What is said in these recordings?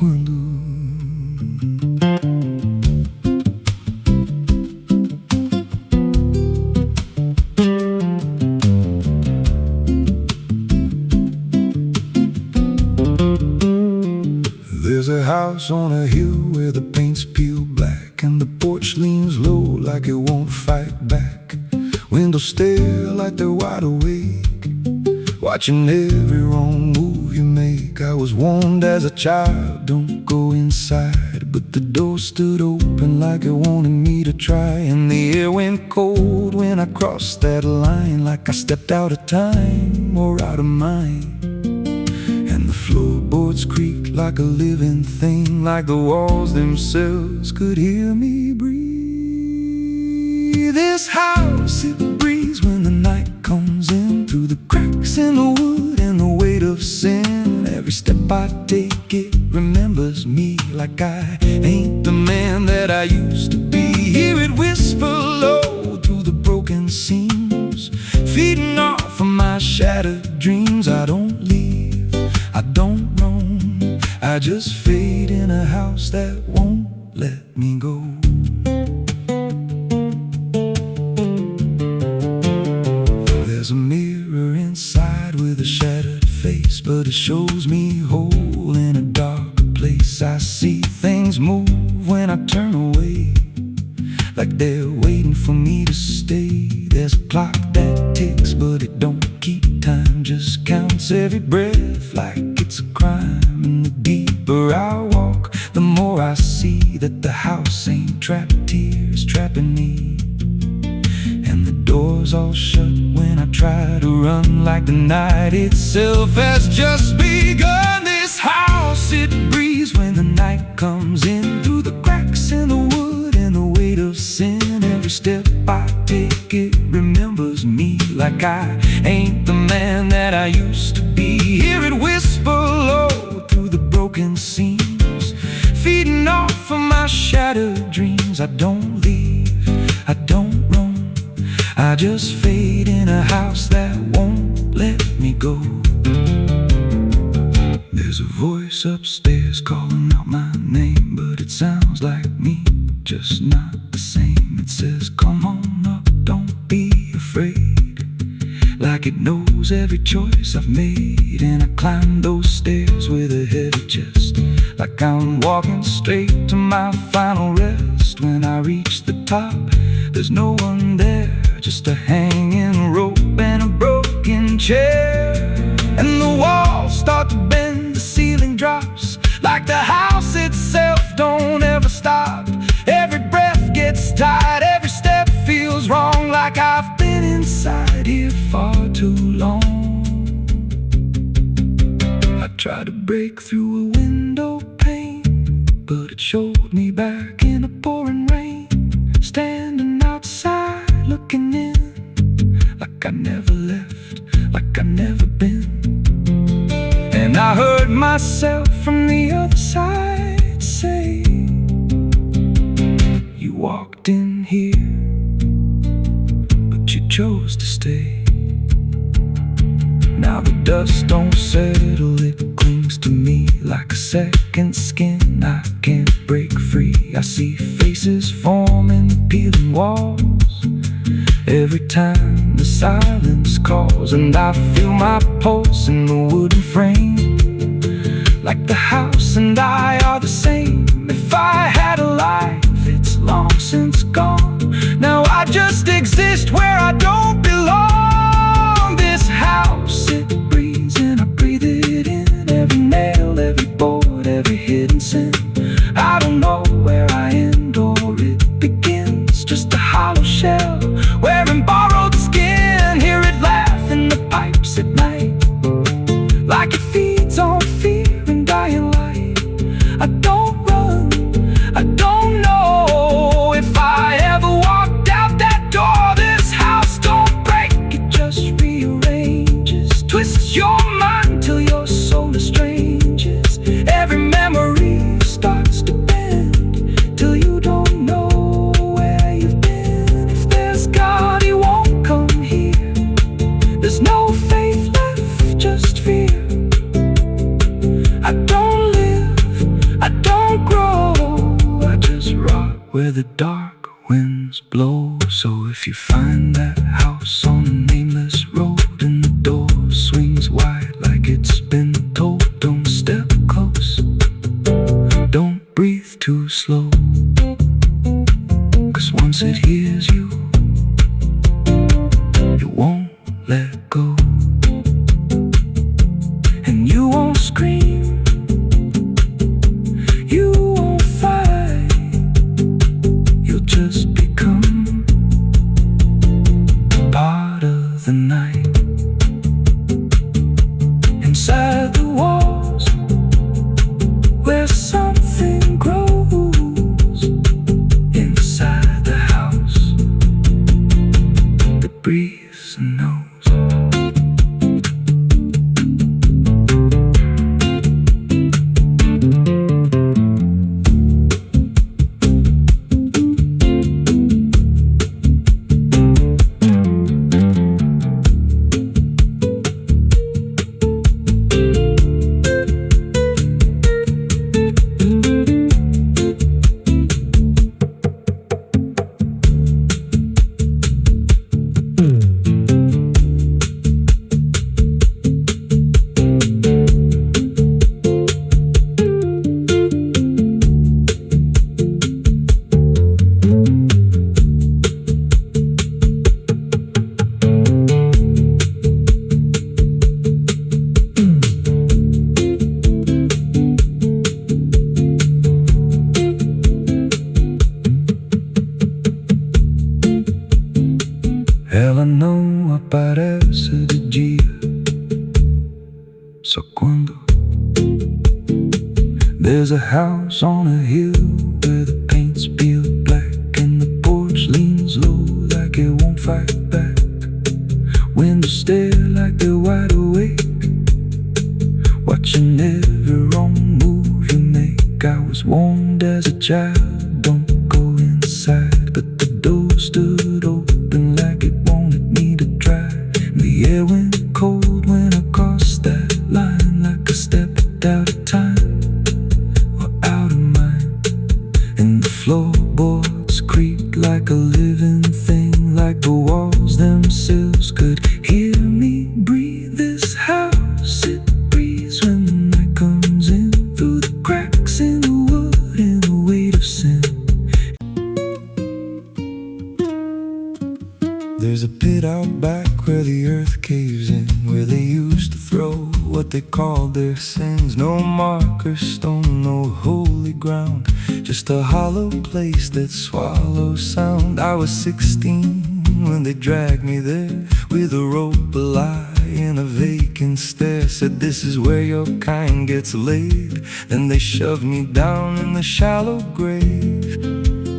quando. There's a house on a hill where the paint's peel black, and the porch leans low like it won't fight back. Windows stare like they're wide awake, watching every wrong move you make. I was warned as a child, don't go inside, but the door stood open like it wanted me to try. And the air went cold when I crossed that line, like I stepped out of time or out of mind. And the floorboards creaked like a living thing, like the walls themselves could hear me breathe. This house, it breathes when the night comes in, through the cracks in the wood and the weight of sin. Every step I take, it remembers me, like I ain't the man that I used to be. Hear it whisper low through the broken seams, feeding off of my shattered dreams. I don't leave, I don't roam, I just fade in a house that won't let me go. There's a mirror inside with a shattered face, but it shows me whole in a darker place. I see things move when I turn away, like they're waiting for me to stay. There's a clock that ticks, but it don't keep time, just counts every breath like it's a crime. And the deeper I walk, the more I see that the house ain't trapped here, it's trapping me. And the doors all shut when I try to run, like the night itself has just begun. This house, it breathes when the night comes in, through the cracks in the wood and the weight of sin. Every step I take, it remembers me, like I ain't the man that I used to be. Hear it whisper low through the broken seams, feeding off of my shattered dreams. I don't leave, I don't roam, I just fade in a house that won't let me go. There's a voice upstairs calling out my name, but it sounds like me, just not the same. It says, come on up, don't be afraid, like it knows every choice I've made. And I climb those stairs with a heavy chest, like I'm walking straight to my final rest. When I reach the top, there's no one there, just a hanging rope and a broken chair. And the walls start to bend, the ceiling drops, like the house itself don't ever stop. Every breath gets tight, every step feels wrong, like I've been inside here far too long. I tried to break through a window pane, but it showed me back in a pouring rain, standing outside looking in, like I never left, like I never been. And I heard myself from the other side say, you walked in here, but you chose to stay. Now the dust don't settle, it clings to me like a second skin. I can't break free. I see faces forming the peeling walls every time the silence calls. And I feel my pulse in the wooden frame, like the house and I are the same. If I had a life, it's long since gone. Now I just exist where I don't belong. This house, it breathes and I breathe it in. Every nail, every board, every hidden sin. I don't know where I end or it begins, just a hollow shell wearing borrowed skin. Hear it laugh in the pipes at night, like it feeds on fear and dying light. I don't run, I don't know if I ever walked out that door. This house don't break, it just rearranges, twists your mind till your soul estranges. Every memory starts to bend till you don't know where you've been. If there's God, he won't come here. There's no faith left, just fear. I don't live, the dark winds blow. So if you find that house on a nameless road and the door swings wide like it's been told, don't step close, don't breathe too slow, 'cause once it hears you, it won't let go. And you won't scream, you won't fight, you'll just become part of the night. Inside the walls, where something grows, inside the house that breathes and knows. Ela não aparece de dia, só quando there's a house on a hill where the paint's peeled black and the porch leans low like it won't fight back. Windows stare like they're wide awake, watching every wrong move you make. I was warned as a child, don't go inside, but the door stood open like it wanted me to try. The air went cold when I crossed that line, like I stepped out of time or out of mind. And the floorboards creaked like a living thing, like the walls themselves could hear me breathe. This house, it breathes when the night comes in, through the cracks in the wood and the weight of sin. There's a pit out back where the earth caves in, where they used to throw what they called their sins. No marker stone, no holy ground, just a hollow place that swallows sound. I was 16 when they dragged me there, with a rope, a lie, and a vacant stare. Said this is where your kind gets laid. Then they shoved me down in the shallow grave,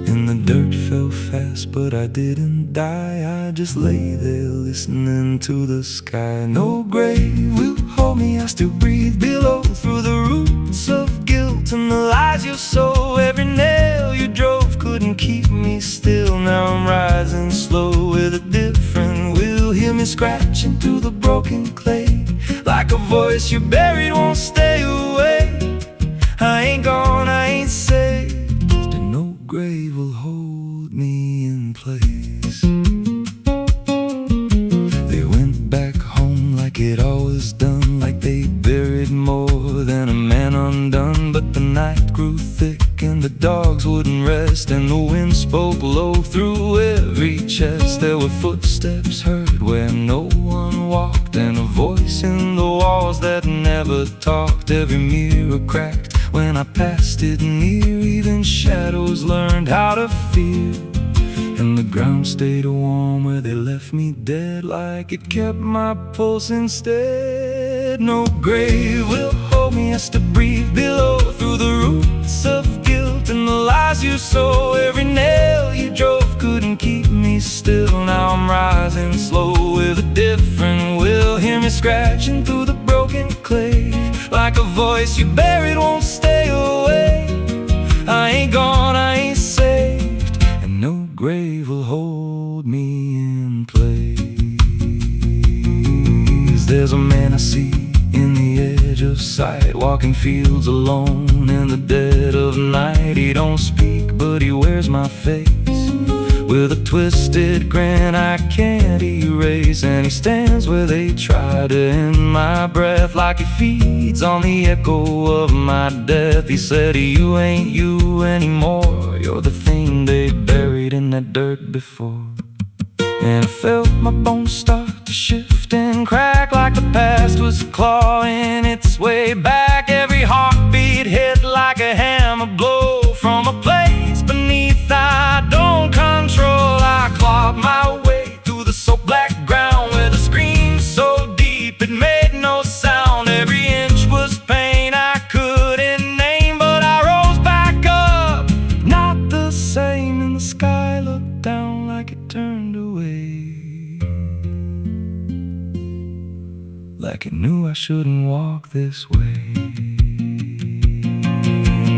and the dirt fell fast, but I didn't die. I just lay there listening to the sky. No grave will hold me, I still breathe below, through the roots of guilt and the lies you sow. Every nail you drove couldn't keep me still. Now I'm rising slow with a different will. Hear me scratching through the broken clay, like a voice you buried won't stay away. I ain't gone, I ain't saved, and no grave will hold me in place. They went back home like it always done, like they buried more than a man undone. But the night grew thick and the dogs wouldn't rest, and the wind spoke low through every chest. There were footsteps heard where no one walked, and a voice in the walls that never talked. Every mirror cracked when I passed it near, even shadows learned how to fear. And the ground stayed warm where they left me dead, like it kept my pulse instead. No grave will hold me, I still breathe below, through the roots of guilt and the lies you sow. Every nail you drove couldn't keep me still. Now I'm rising slow with a different will. Hear me scratching through the broken clay, like a voice you buried won't stay away. I ain't gone, I ain't saved, and no grave will hold me in place. There's a man I see in the edge of sight, walking fields alone in the dead of night. He don't speak, but he wears my face with a twisted grin I can't erase. And he stands where they try to end my breath, like he feeds on the echo of my death. He said, you ain't you anymore, you're the thing they buried in that dirt before. And I felt my bones start to shift and crack, like the past was clawing its way back. Every heartbeat hit like a hammer blow from a place beneath I don't control. I clawed my way through the soap black ground with a scream so deep it made no sound. Every inch was pain I couldn't name, but I rose back up, not the same. And the sky looked down like it turned away, like it knew I shouldn't walk this way.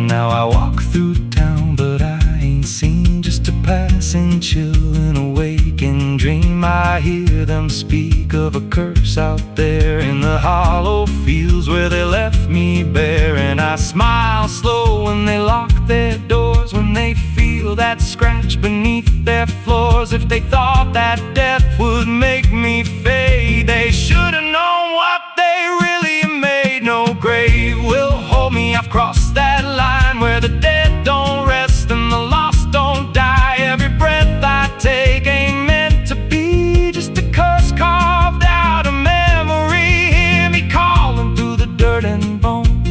Now I walk through town, but I ain't seen just a passing chill and a waking dream. I hear them speak of a curse out there in the hollow fields where they left me bare. And I smile slow when they lock their doors, when they feel that scratch beneath their floors. If they thought that death would make me fade, they should have known what they really made. No grave will hold me, I've crossed that line where the dead don't rest and the lost don't die. Every breath I take ain't meant to be, just a curse carved out of memory. Hear me calling through the dirt and bone,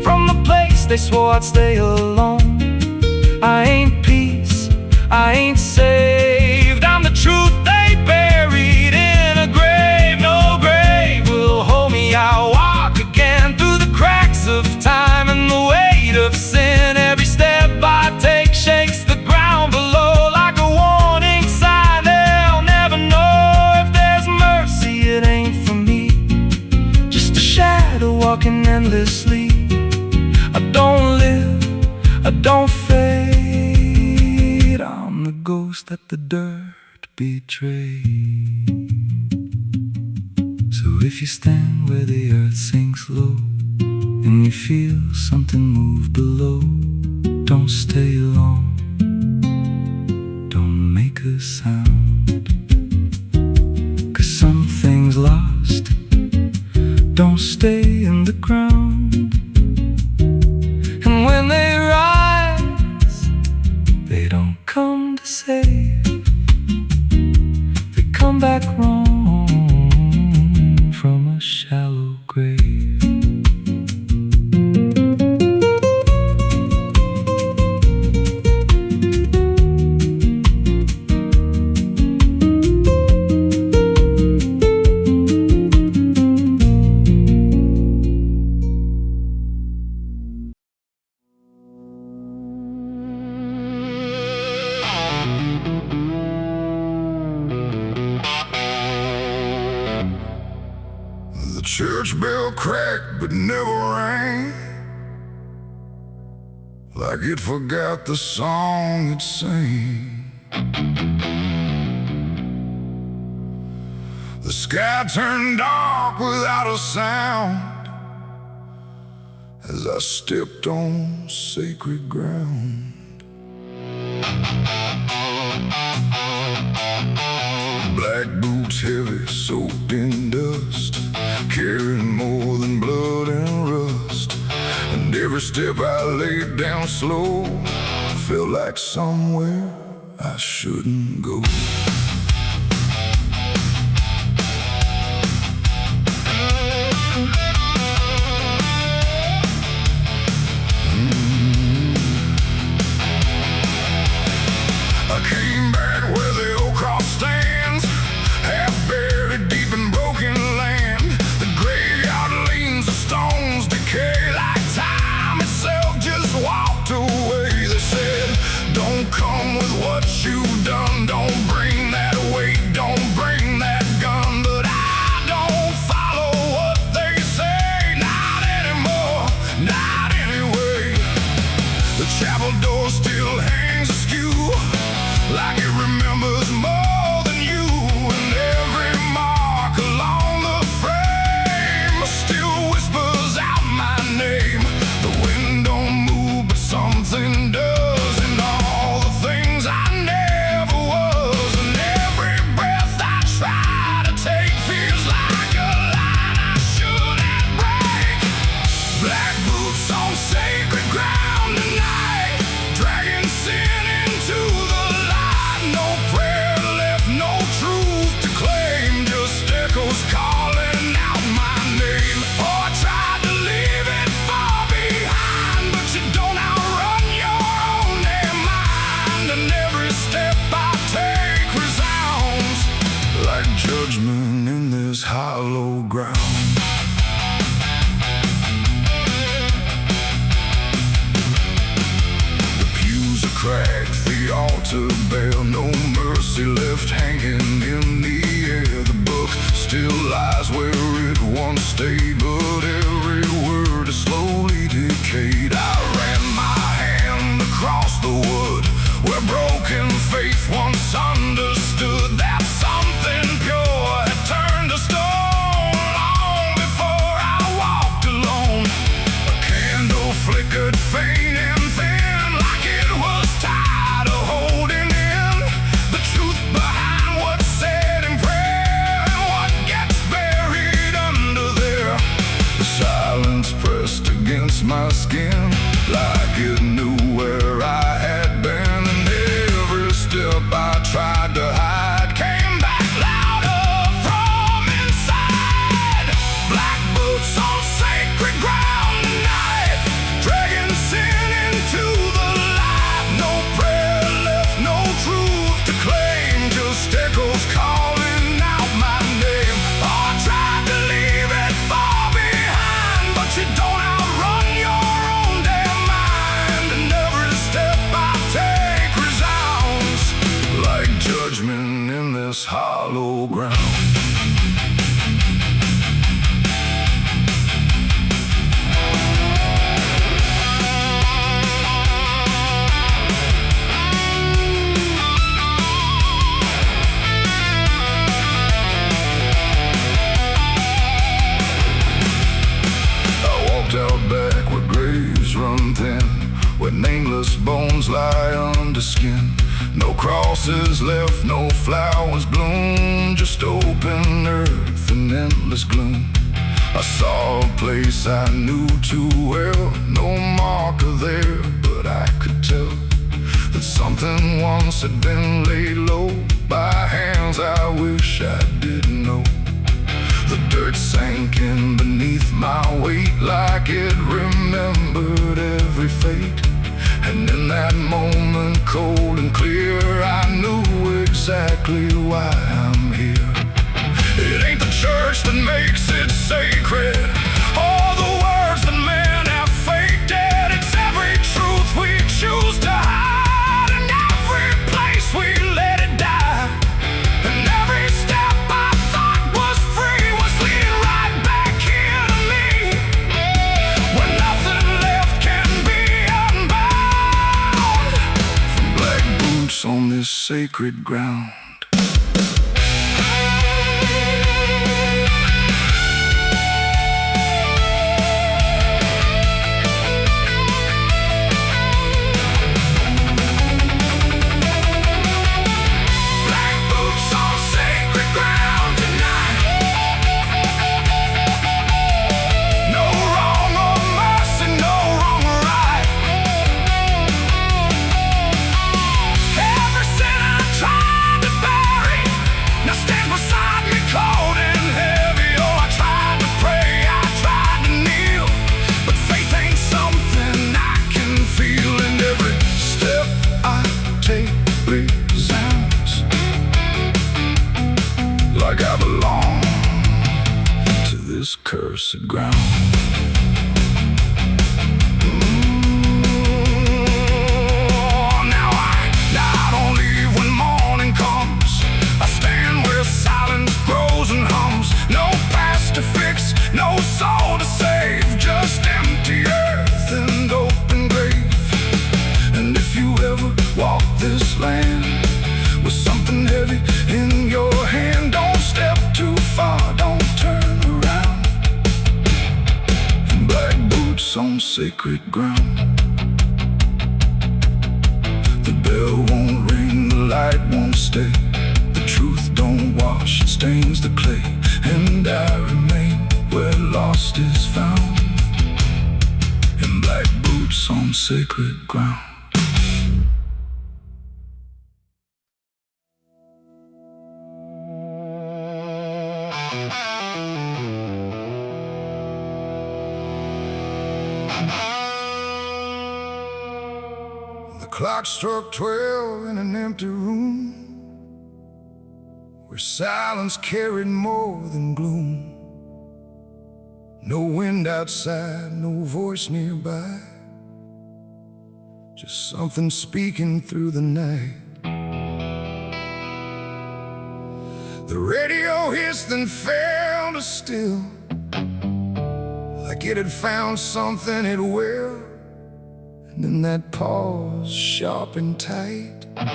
from the place they swore I'd stay alone. I ain't peace, I ain't saved, I'm the truth they buried in a grave. No grave will hold me, I'll walk again through the cracks of time and the weight of sin. Every step I take shakes the ground below like a warning sign. They'll never know if there's mercy, it ain't for me, just a shadow walking endlessly. I don't live, I don't fade, I'm the ghost that the dirt betrayed. So if you stand where the earth sinks low and you feel something move below, don't stay long, don't make a sound, 'cause something's lost, don't stay in the ground. And when they rise, they don't come to save, they come back wrong from a shallow grave. The church bell cracked but never rang, like it forgot the song it sang. The sky turned dark without a sound as I stepped on sacred ground. Black boots heavy, soaked in dust, carrying more than blood and rust. And every step I laid down slow felt like somewhere I shouldn't go. I came back where the old cross stands, half buried deep in broken land. The graveyard leans, the stones decay like time itself just walked away. They said, don't come with what you've done, don't bring that weight, don't bring that gun. But I don't follow what they say, not anymore, not anyway. The chapel door still hangs askew, like it remembers more than you. And every mark along the frame still whispers out my name. The wind don't move, but something does. And all the things cracked the altar bell, no mercy left hanging in the air. The book still lies where it once stayed, but every word is slowly decayed. I ran my hand across the wood where broken faith once understood that something pure had turned to stone long before I walked alone. A candle flickered faint and thin, like it was tired of holding in the truth behind what's said in prayer and what gets buried under there. The silence pressed against my skin like it knew where I had been, and every step I tried to hide came back louder from inside. Black boots on sacred ground tonight, dragging sin into the light. No prayer left, no truth to claim, just echoes calling out my name. Oh, I tried to leave it far behind, but you don't outrun your own damn mind. And every step I take resounds like judgment in this hollow ground. I walked out back where graves run thin, where nameless bones lie under skin. No crosses left, no flowers bloom, just open earth and endless gloom. I saw a place I knew too well, no marker there, but I could tell that something once had been laid low by hands I wish I didn't know. The dirt sank in beneath my weight like it remembered every fate. And in that moment, cold and clear, I knew exactly why I'm here. It ain't the church that makes it sacred, or the words that men have faked it. It's every truth we choose to hide, and every place we let it die. And every step I thought was free was leading right back here to me, where nothing left can be unbound from black boots on this sacred ground. Like I belong to this cursed ground. Now I don't leave when morning comes. I stand where silence grows and hums. No past to fix, no soul to save, just empty earth and open grave. And if you ever walk this land with something heavy in your hand, don't step too far, don't turn around. In black boots on sacred ground, the bell won't ring, the light won't stay. The truth don't wash, it stains the clay. And I remain where lost is found, in black boots on sacred ground. The clock struck 12 in an empty room, where silence carried more than gloom. No wind outside, no voice nearby, just something speaking through the night. The radio hissed and fell to still, like it had found something it will. And in that pause, sharp and tight, I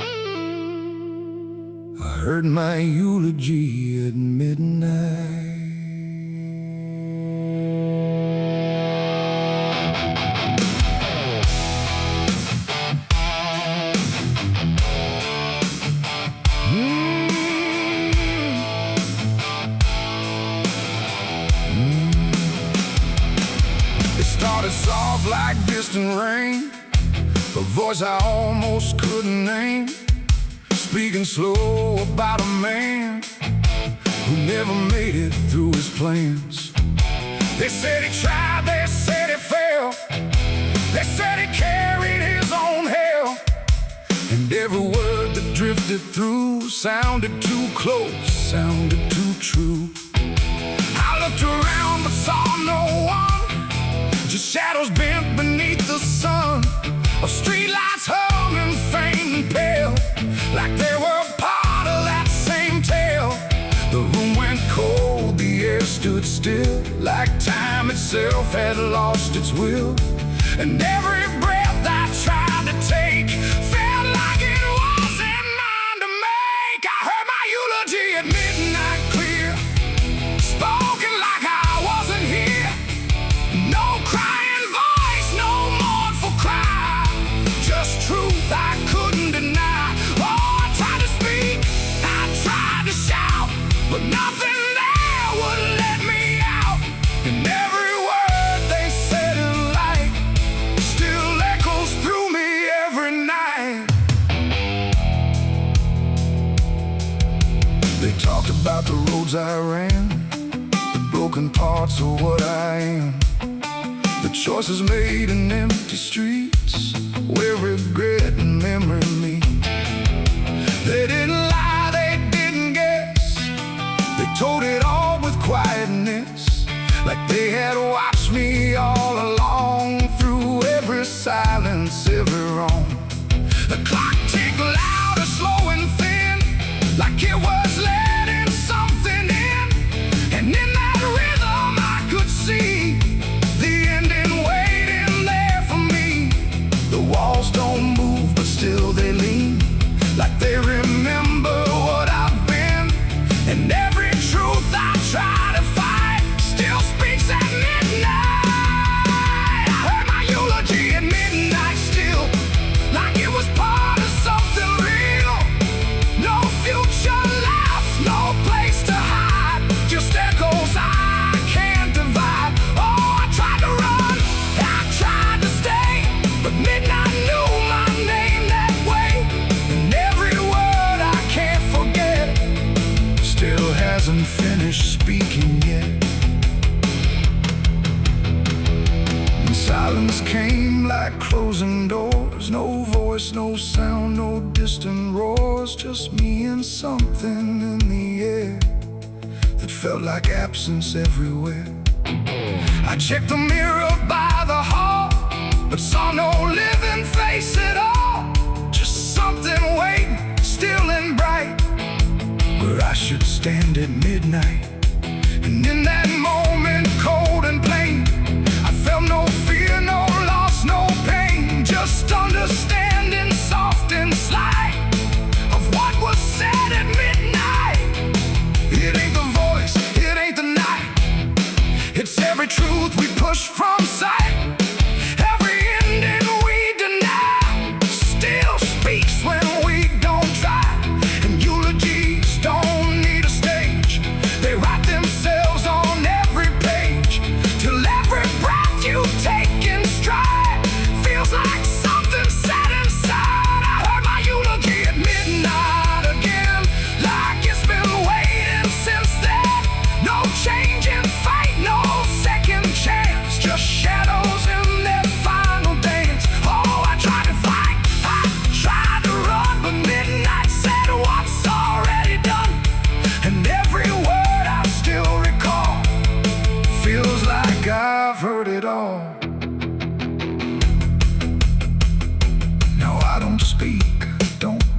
heard my eulogy at midnight. Started soft like distant rain, a voice I almost couldn't name, speaking slow about a man who never made it through his plans. They said he tried, they said he failed, they said he carried his own hell, and every word that drifted through sounded too close, sounded too true. I looked around but saw no one, just shadows bent beneath the sun, of streetlights humming faint and pale, like they were part of that same tale. The room went cold, the air stood still, like time itself had lost its will. And every breath I tried to take felt like it wasn't mine to make. I heard my eulogy at midnight clear, spoken like I wasn't here. No crying voice, no mournful cry, just truth I couldn't deny. Oh, I tried to speak, I tried to shout, but nothing there would let me out. And every word they said in light still echoes through me every night. They talked about the roads I ran, the broken parts of what I am, the choices made in empty streets where regret and memory meet. They didn't lie, they didn't guess, they told it all with quietness, like they had watched me all along, through every silence, every wrong. The clock ticked loud and slow and thin, like it was letting something in. And in that rhythm I could see the ending waiting there for me. The walls don't move, but still they lean, like they remember what I've been. And every truth I try to fight still speaks at midnight. I heard my eulogy at midnight still, like it was part of something real. No future left, no place to hide, just echoes I can't divide. Oh, I tried to run, I tried to stay, but midnight knew my name that way. And every word I can't forget still hasn't finished speaking yet. And silence came like closing doors, no voice, no sound, no distant roars, just me and something in the air that felt like absence everywhere. I checked the mirror by the hall, but saw no living face at all, just something waiting, still and bright, where I should stand at midnight. And in that moment, cold and plain, I felt no fear, no loss, no pain, just understanding, soft and slight, of what was said at midnight. It ain't the voice, it ain't the night, it's every truth we push from sight. Every ending we deny still speaks when we don't try. And eulogies don't need a stage, they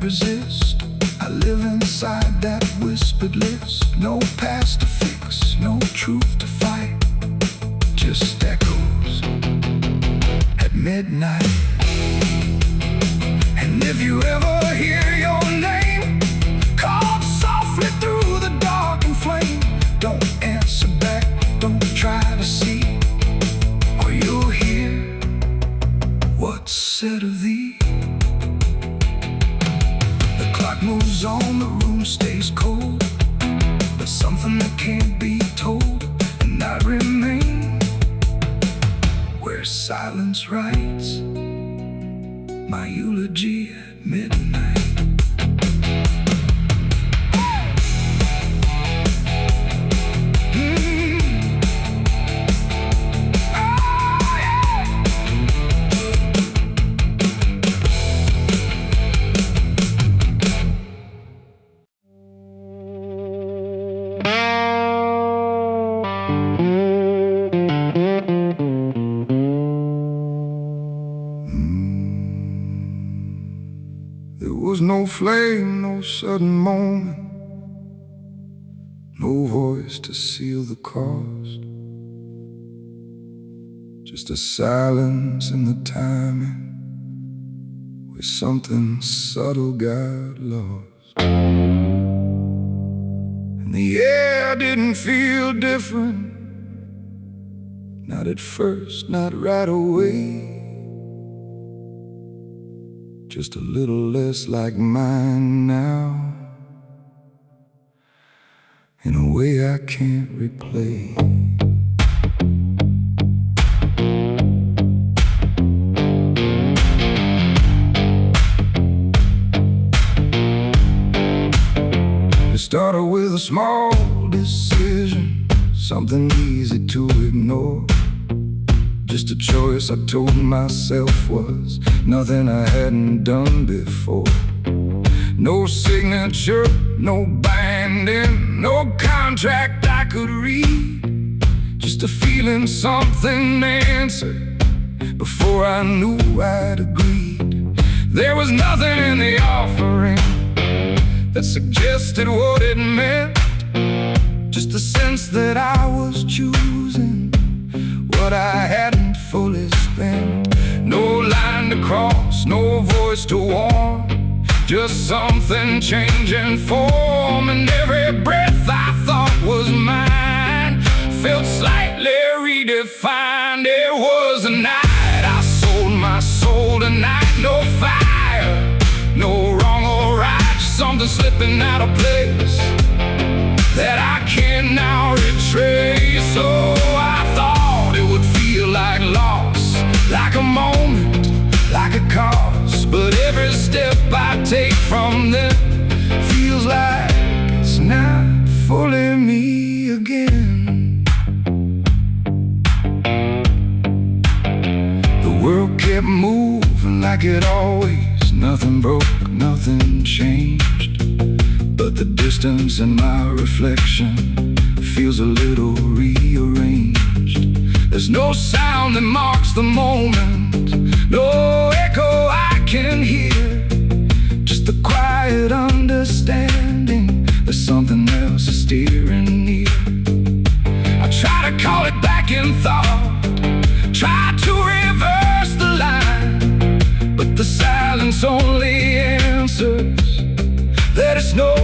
resist. I live inside that whispered list. No past to fix, no truth to fight, just echoes at midnight. And if you ever hear your name called softly through the dark and flame, don't answer back, don't try to see, or you'll hear what's said of thee. The clock moves on, the room stays cold, but something that can't be told, and I remain where silence writes my eulogy at midnight. There was no flame, no sudden moment, no voice to seal the cost, just a silence in the timing where something subtle got lost. And the air didn't feel different, not at first, not right away, just a little less like mine now, in a way I can't replay. It started with a small decision, something easy to ignore. Just a choice I told myself was nothing I hadn't done before. No signature, no binding, no contract I could read. Just a feeling something answered before I knew I'd agreed. There was nothing in the offering that suggested what it meant, just the sense that I was choosing what I hadn't fully spent. No line to cross, no voice to warn, just something changing form. And every breath I thought was mine felt slightly redefined. It was a night I sold my soul tonight. No fire, no wrong or right, just something slipping out of place that I can now retrace. So I thought it would feel like loss, like a moment, like a cause. But every step I take from them feels like it's not fully me again. The world kept moving like it always, nothing broke, nothing changed, but the distance in my reflection feels a little rearranged. There's no sound that marks the moment, no echo I can hear, just the quiet understanding there's something else is steering near. I try to call it back in thought, try to reverse the line, but the silence only answers that it's no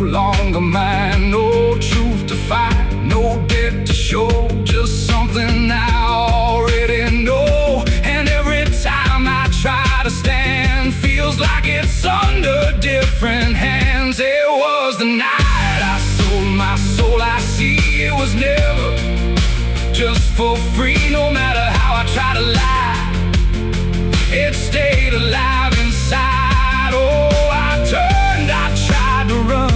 longer mine. No truth to fight, no debt to show, just something I already know. And every time I try to stand, feels like it's under different hands. It was the night I sold my soul. I see it was never just for free. No matter how I try to lie, it stayed alive inside. Oh, I turned, I tried to run,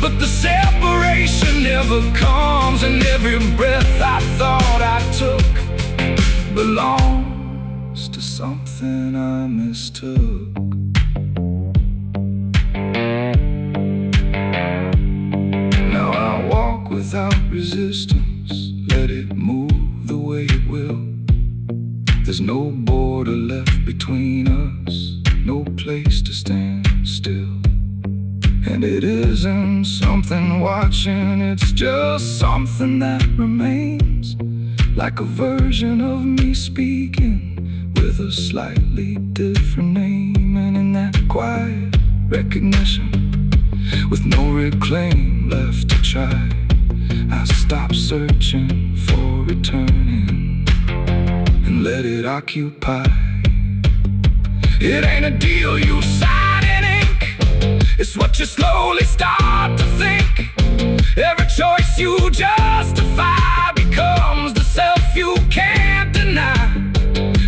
but the separation never comes. And every breath I thought I took belongs to something I mistook. Now I walk without resistance, let it move the way it will. There's no border left between us, no place to stand still. And it isn't something watching, it's just something that remains, like a version of me speaking with a slightly different name. And in that quiet recognition, with no reclaim left to try, I stop searching for returning and let it occupy. It ain't a deal you sign in ink, it's what you slowly start to think. Every choice you justify becomes the self you can't deny.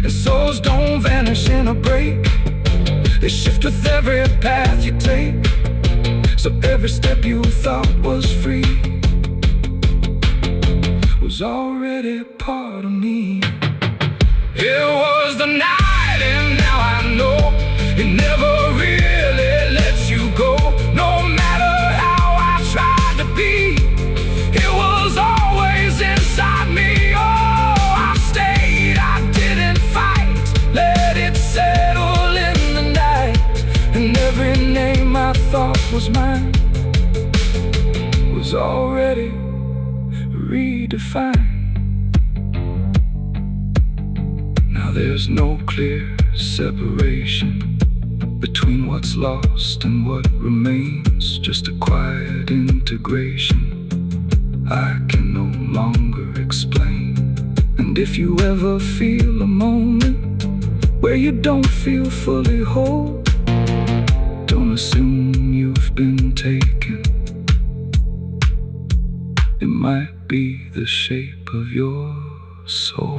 And souls don't vanish in a break, they shift with every path you take. So every step you thought was free was already part of me. It was the night, and now I know it never really lets you go. No matter how I tried to be, it was always inside me. Oh, I stayed, I didn't fight, let it settle in the night. And every name I thought was mine was already redefined. Now there's no clear separation between what's lost and what remains, just a quiet integration I can no longer explain. And if you ever feel a moment where you don't feel fully whole, don't assume you've been taken. It might be the shape of your soul.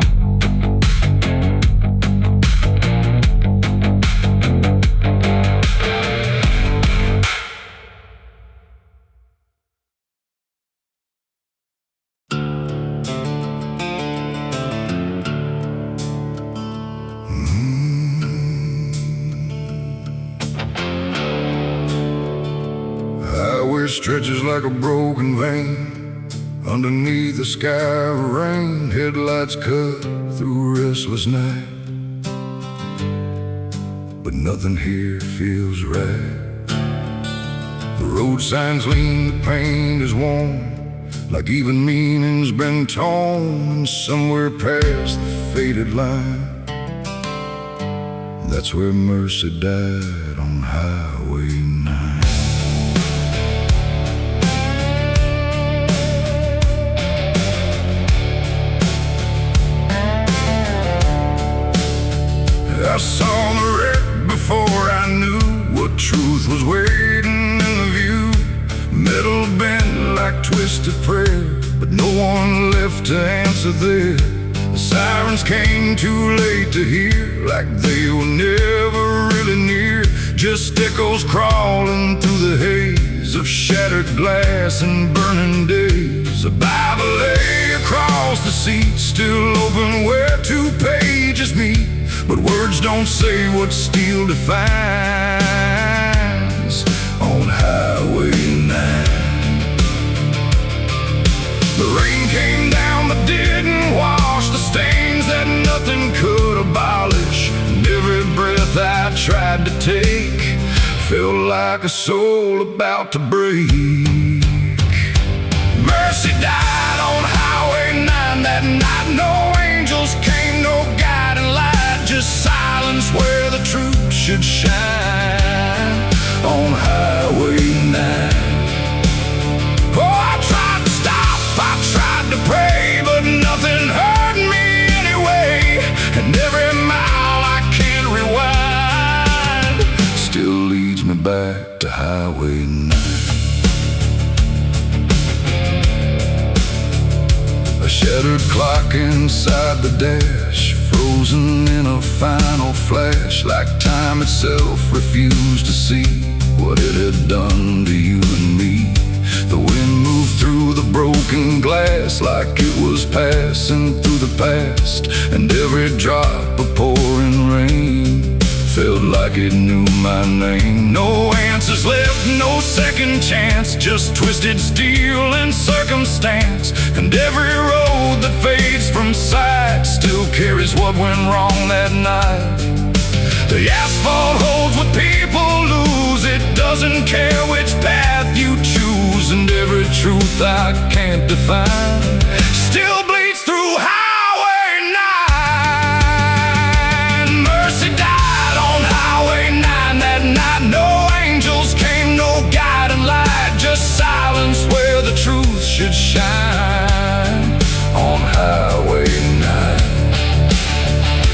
Highway stretches like a broken vein underneath the sky of rain. Headlights cut through a restless night, but nothing here feels right. The road signs lean, the paint is worn, like even meaning's been torn. And somewhere past the faded line, that's where mercy died on Highway 9. I saw the wreck before I knew what truth was waiting in the view. Metal bent like twisted prayer, but no one left to answer there. The sirens came too late to hear, like they were never really near. Just echoes crawling through the haze of shattered glass and burning days. A Bible lay across the seat, still open where 2 pages meet. But words don't say what steel defines on Highway 9. The rain came down but didn't wash the stains that nothing could abolish. And every breath I tried to take felt like a soul about to break. Mercy died on Highway 9 that night. No angels came, no guiding light, just silence where the truth should shine on Highway 9. Oh, I tried to stop, I tried to pray, but nothing hurt me anyway. And every mile I can't rewind still leads me back to Highway 9. A shattered clock inside the dash, frozen in a final flash, like time itself refused to see what it had done to you and me. The wind moved through the broken glass like it was passing through the past, and every drop of pouring rain felt like it knew my name. No answers left, no second chance, just twisted steel and circumstance. And every road that fades from sight still carries what went wrong that night. The asphalt holds doesn't care which path you choose, and every truth I can't define still bleeds through Highway 9. Mercy died on Highway 9 that night. No angels came, no guiding light, just silence where the truth should shine on Highway 9.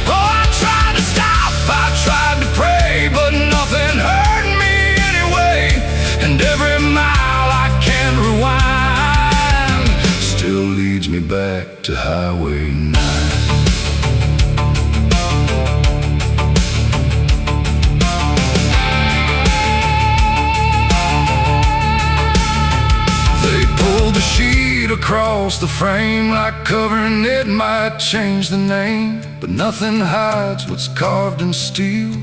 Oh, I tried to stop, I tried to pray, but nothing hurt me anyway. And every mile I can't rewind still leads me back to Highway 9. They pulled the sheet across the frame, like covering it might change the name. But nothing hides what's carved in steel,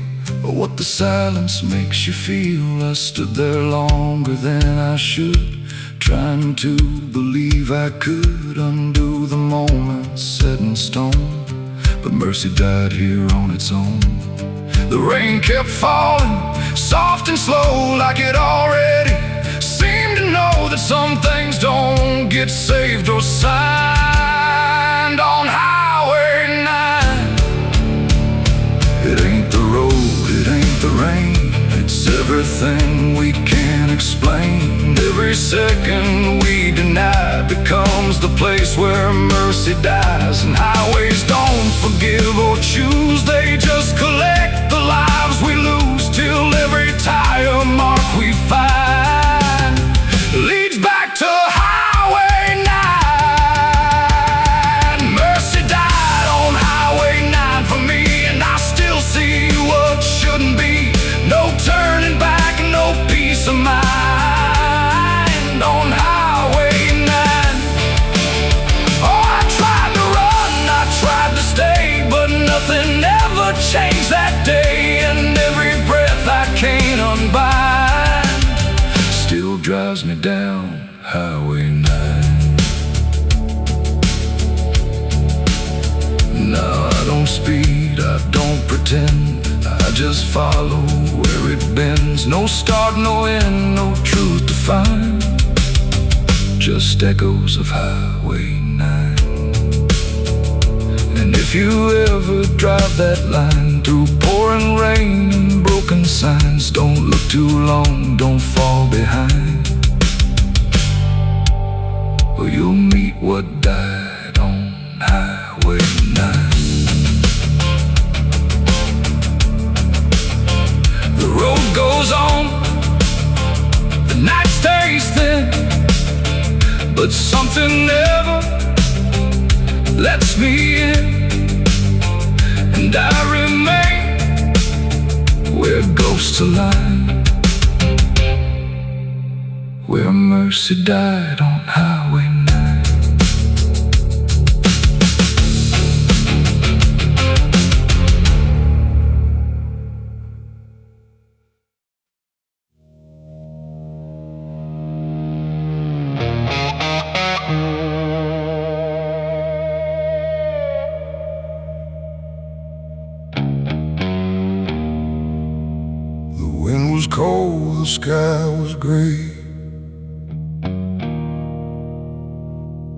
or what the silence makes you feel. I stood there longer than I should, trying to believe I could undo the moments set in stone. But mercy died here on its own. The rain kept falling, soft and slow, like it already seemed to know that some things don't get saved or signed on Highway 9. It ain't the road, it ain't the rain, it's everything we can't explain. Every second we deny becomes the place where mercy dies. And highways don't forgive or choose, they just collect the lives we lose, till every tire mark we find leads back to Highway 9. Mercy died on Highway 9 for me, and I still see what shouldn't be. No turning back, no peace of mind on Highway 9. Oh, I tried to run, I tried to stay, but nothing ever changed that day. And every breath I can't unbind still drives me down Highway 9. No, I don't speed, I don't pretend, I just follow where it bends. No start, no end, no truth to find, just echoes of Highway 9. And if you ever drive that line through pouring rain and broken signs, don't look too long, don't fall behind, or you'll meet what died on Highway 9. The road goes on, the night stays thin, but something never lets me in. And I remain where ghosts align, where mercy died on Highway 9. The wind was cold, the sky was gray,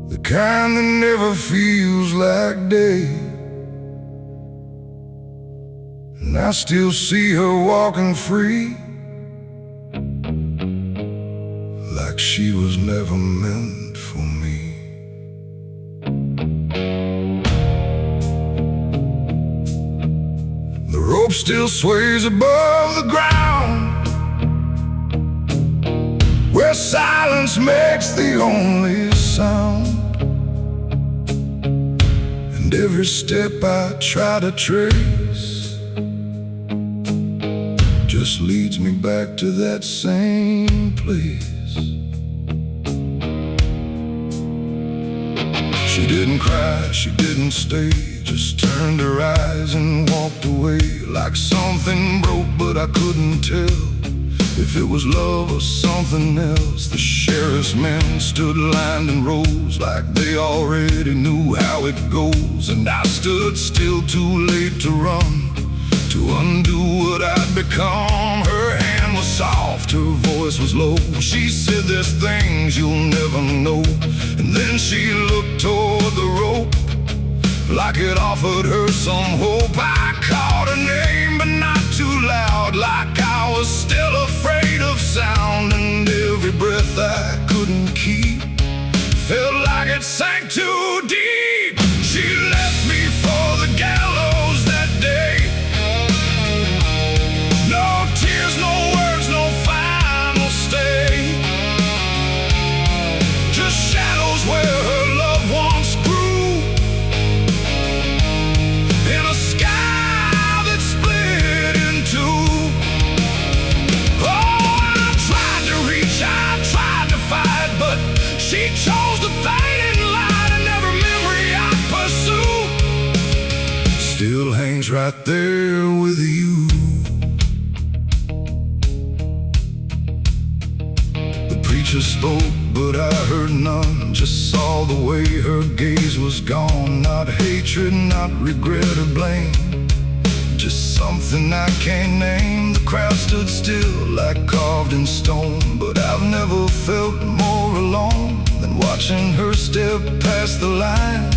the kind that never feels like day. And I still see her walking free, like she was never meant for me. The rope still sways above the ground, where silence makes the only sound. And every step I try to trace just leads me back to that same place. She didn't cry, she didn't stay, just turned her eyes and walked away, like something broke, but I couldn't tell if it was love or something else. The sheriff's men stood lined in rows, like they already knew how it goes. And I stood still, too late to run, to undo what I'd become. Her hand was soft, her voice was low. She said, there's things you'll never know. And then she looked toward the rope, like it offered her some hope. I called her name, but not too loud, like I was still afraid of sound. And every breath I couldn't keep felt like it sank too deep. She left me for the gallows that day. No tears, no words, no final stay. Just shadows where her loved ones grew, in a sky that split in two. Oh, I tried to reach, I tried to fight, but she chose the fading light, and every memory I pursue still hangs right there with you. The preacher spoke, but I heard none. Just saw the way her gaze was gone. Not hatred, not regret or blame, just something I can't name. The crowd stood still like carved in stone, but I've never felt more alone than watching her step past the line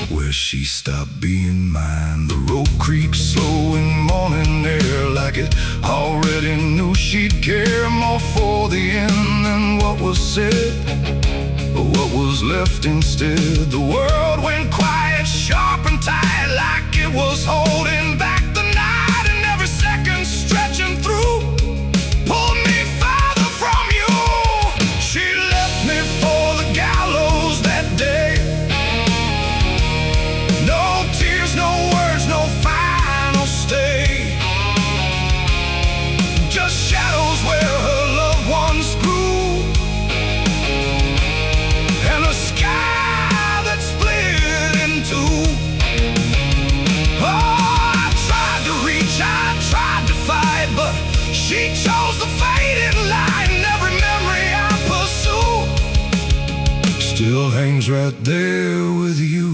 where she stopped being mine. The rope creaks slow in morning air, like it already knew she'd care more for the end than what was said, but what was left instead. The world went quiet, sharp and tight, like it was holding back the night, and every second stretching through pulled me farther from you. She left me for the gallows that day. No tears, no words, no final stay. Just shadows where her loved ones grew, and a sky that split in two. Oh, I tried to reach, I tried to fight, but she chose the faded light, and every memory I pursue still hangs right there with you.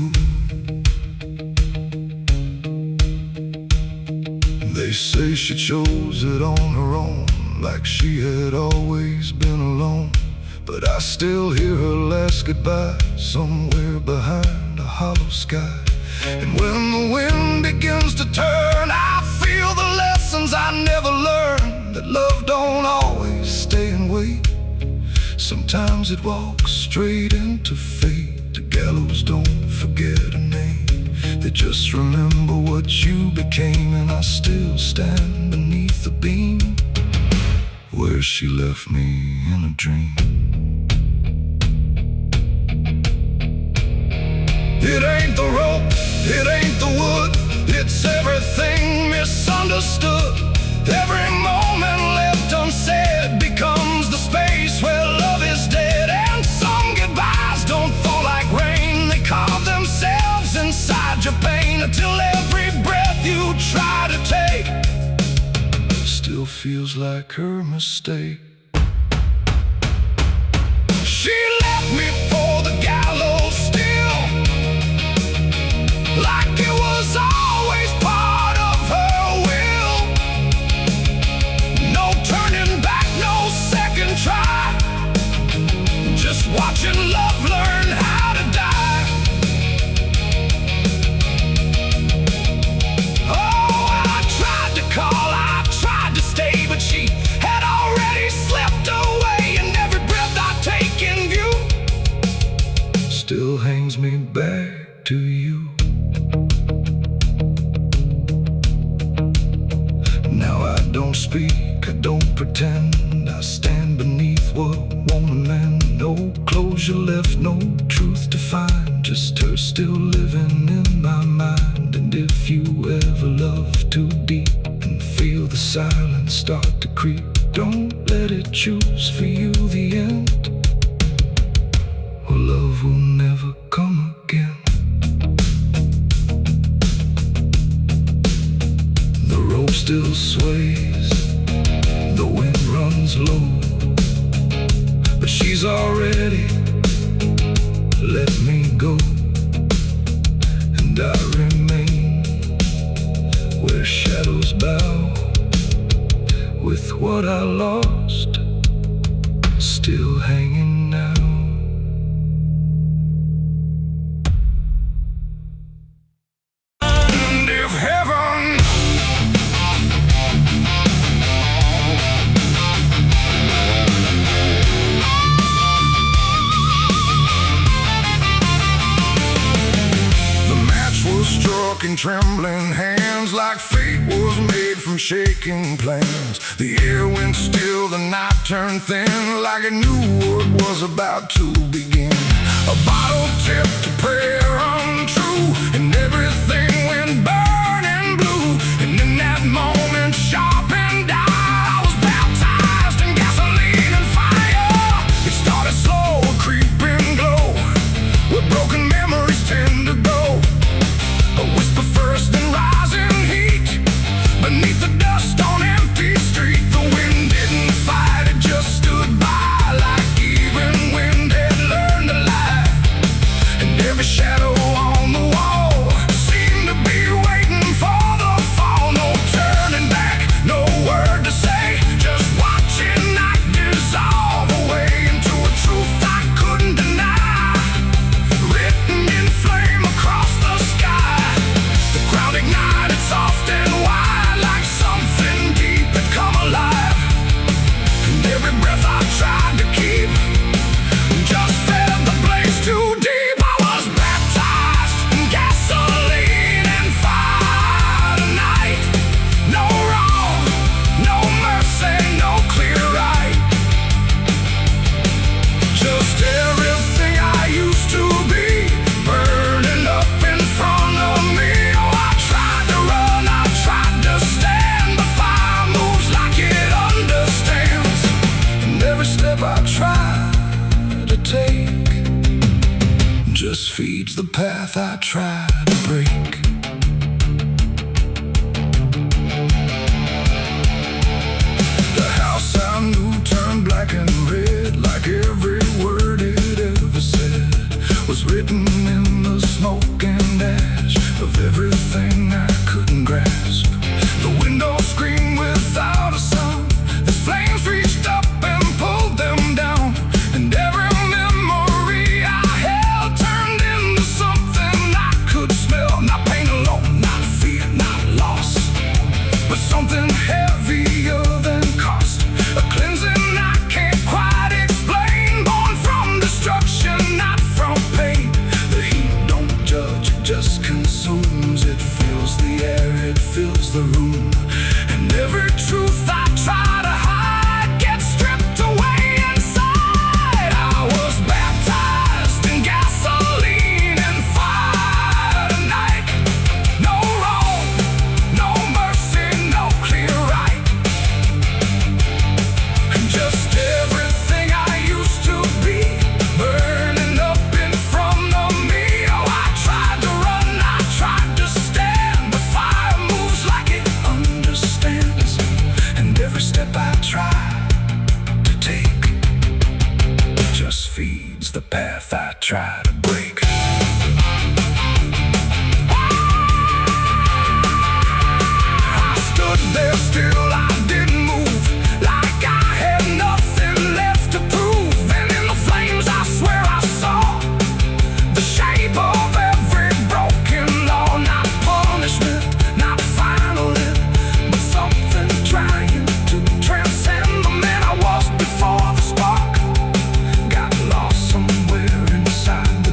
They say she chose it on her own, like she had always been alone. But I still hear her last goodbye somewhere behind a hollow sky. And when the wind begins to turn, I feel the lessons I never learned, that love don't always stay and wait. Sometimes it walks straight into fate. The gallows don't forget a name, they just remember what you became. And I still stand beneath the beam where she left me in a dream. It ain't the rope, it ain't the wood, it's everything misunderstood. Every moment left unsaid becomes the space where love is dead. And some goodbyes don't fall like rain, they carve themselves inside your pain, until every breath you try to take still feels like her mistake. She left me for the gallows still, like it was always part of her will. No turning back, no second try, just watching love learn how to die. Oh, I tried to call, I tried to stay, but she had already slipped away, and every breath I take in view still hangs me back to you. Now I don't speak, I don't pretend, I stand beneath what won't amend. No closure left, no truth to find, just her still living in my mind. And if you ever love too deep and feel the silence start to creep, don't let it choose for you the end, or love will never come again. The rope still sways, the wind runs low, but she's already let me go, and I remain where shadows bow, with what I lost still hanging now. And if heaven struck in trembling hands, like fate was made from shaking plans. The air went still, the night turned thin, like it knew what was about to begin. A bottle tipped, a prayer untrue, and everything went burning blue. And in that moment, sharp and dire, I was baptized in gasoline and fire. It started slow, a creeping glow, where broken memories tend to go. A whisper first, then rising heat beneath the dust on empty street. The wind didn't fight, it just stood by, like even wind had learned to lie. And every shadow on the wall seemed to be waiting for the fall. No turning back, no word to say, just watching night dissolve away into a truth I couldn't deny, written in flame across the sky. The ground ignited soft and wide, like something deep had come alive. And every breath I tried to keep just fed the blaze too deep. I was baptized in gasoline and fire tonight. No wrong, no mercy, no clear right. Just everything I used to be, burning up in front of me. Oh, I tried to run, I tried to stand, but fire moves like it understands. And every step I try to take just feeds the path I try to break. The house I knew turned black and red, like every word it ever said was written in the smoke and ash of everything I couldn't grasp. The window screamed without a sound, the flames reached up and pulled them down. And every memory I held turned into something I could smell. Not pain alone, not fear, not loss, but something heavier than cost. A cleansing I can't quite explain, born from destruction, not from pain. The heat don't judge, it just consumes. It fills the air, it fills the room. And every truth I try to hide gets stripped away inside. I was baptized in gasoline and fire tonight. No wrong, no mercy, no clear right. And just everything I used to be, burning up in front of me. Oh, I tried to run, I tried to stand, but fire moves like it understands. And every step I try to take just feeds the path I try to break. I stood there still, I didn't move, like I had nothing left to prove. And in the flames I swear I saw the shape of every broken law. Not punishment, not final end, but something trying to transcend the man I was before the spark got lost somewhere inside the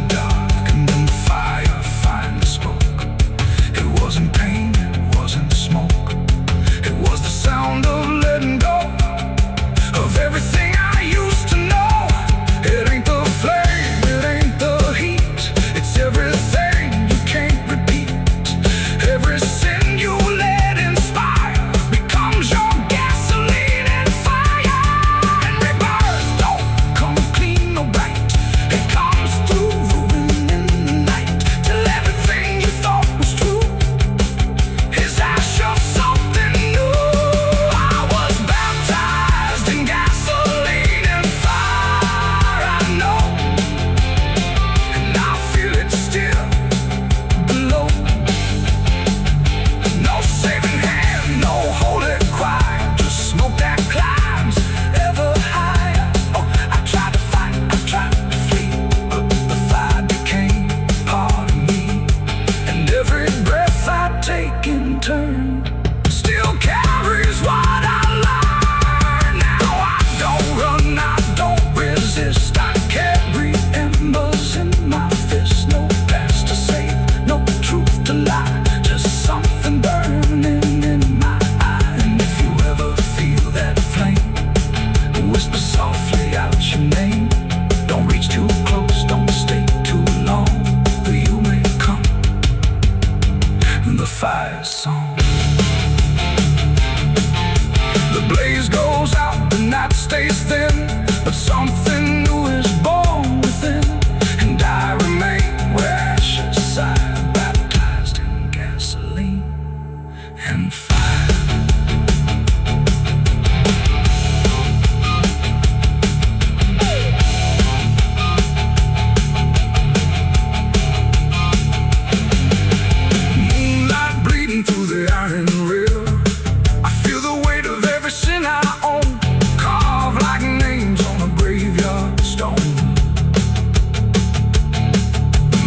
sin I own, carved like names on a graveyard stone.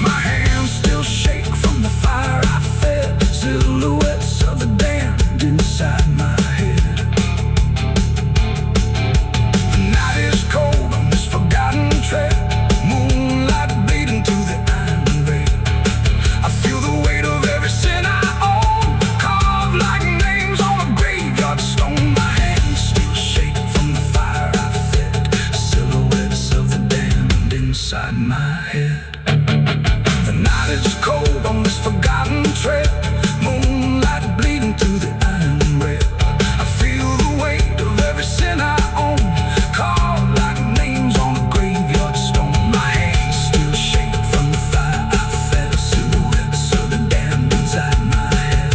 My hands still shake from the fire I fed, silhouettes of the damned inside my head. The night is cold on this forgotten trail, moonlight bleeding through the iron rail. I feel the weight of every sin I own, carved like names on a graveyard stone. My hands still shake from the fire I fed, silhouettes of the damned inside my head. The night is cold on this forgotten trail, moonlight bleeding through the iron rail. I feel the weight of every sin I own, carved like names on a graveyard stone. My hands still shake from the fire I fed, silhouettes of the damned inside my head.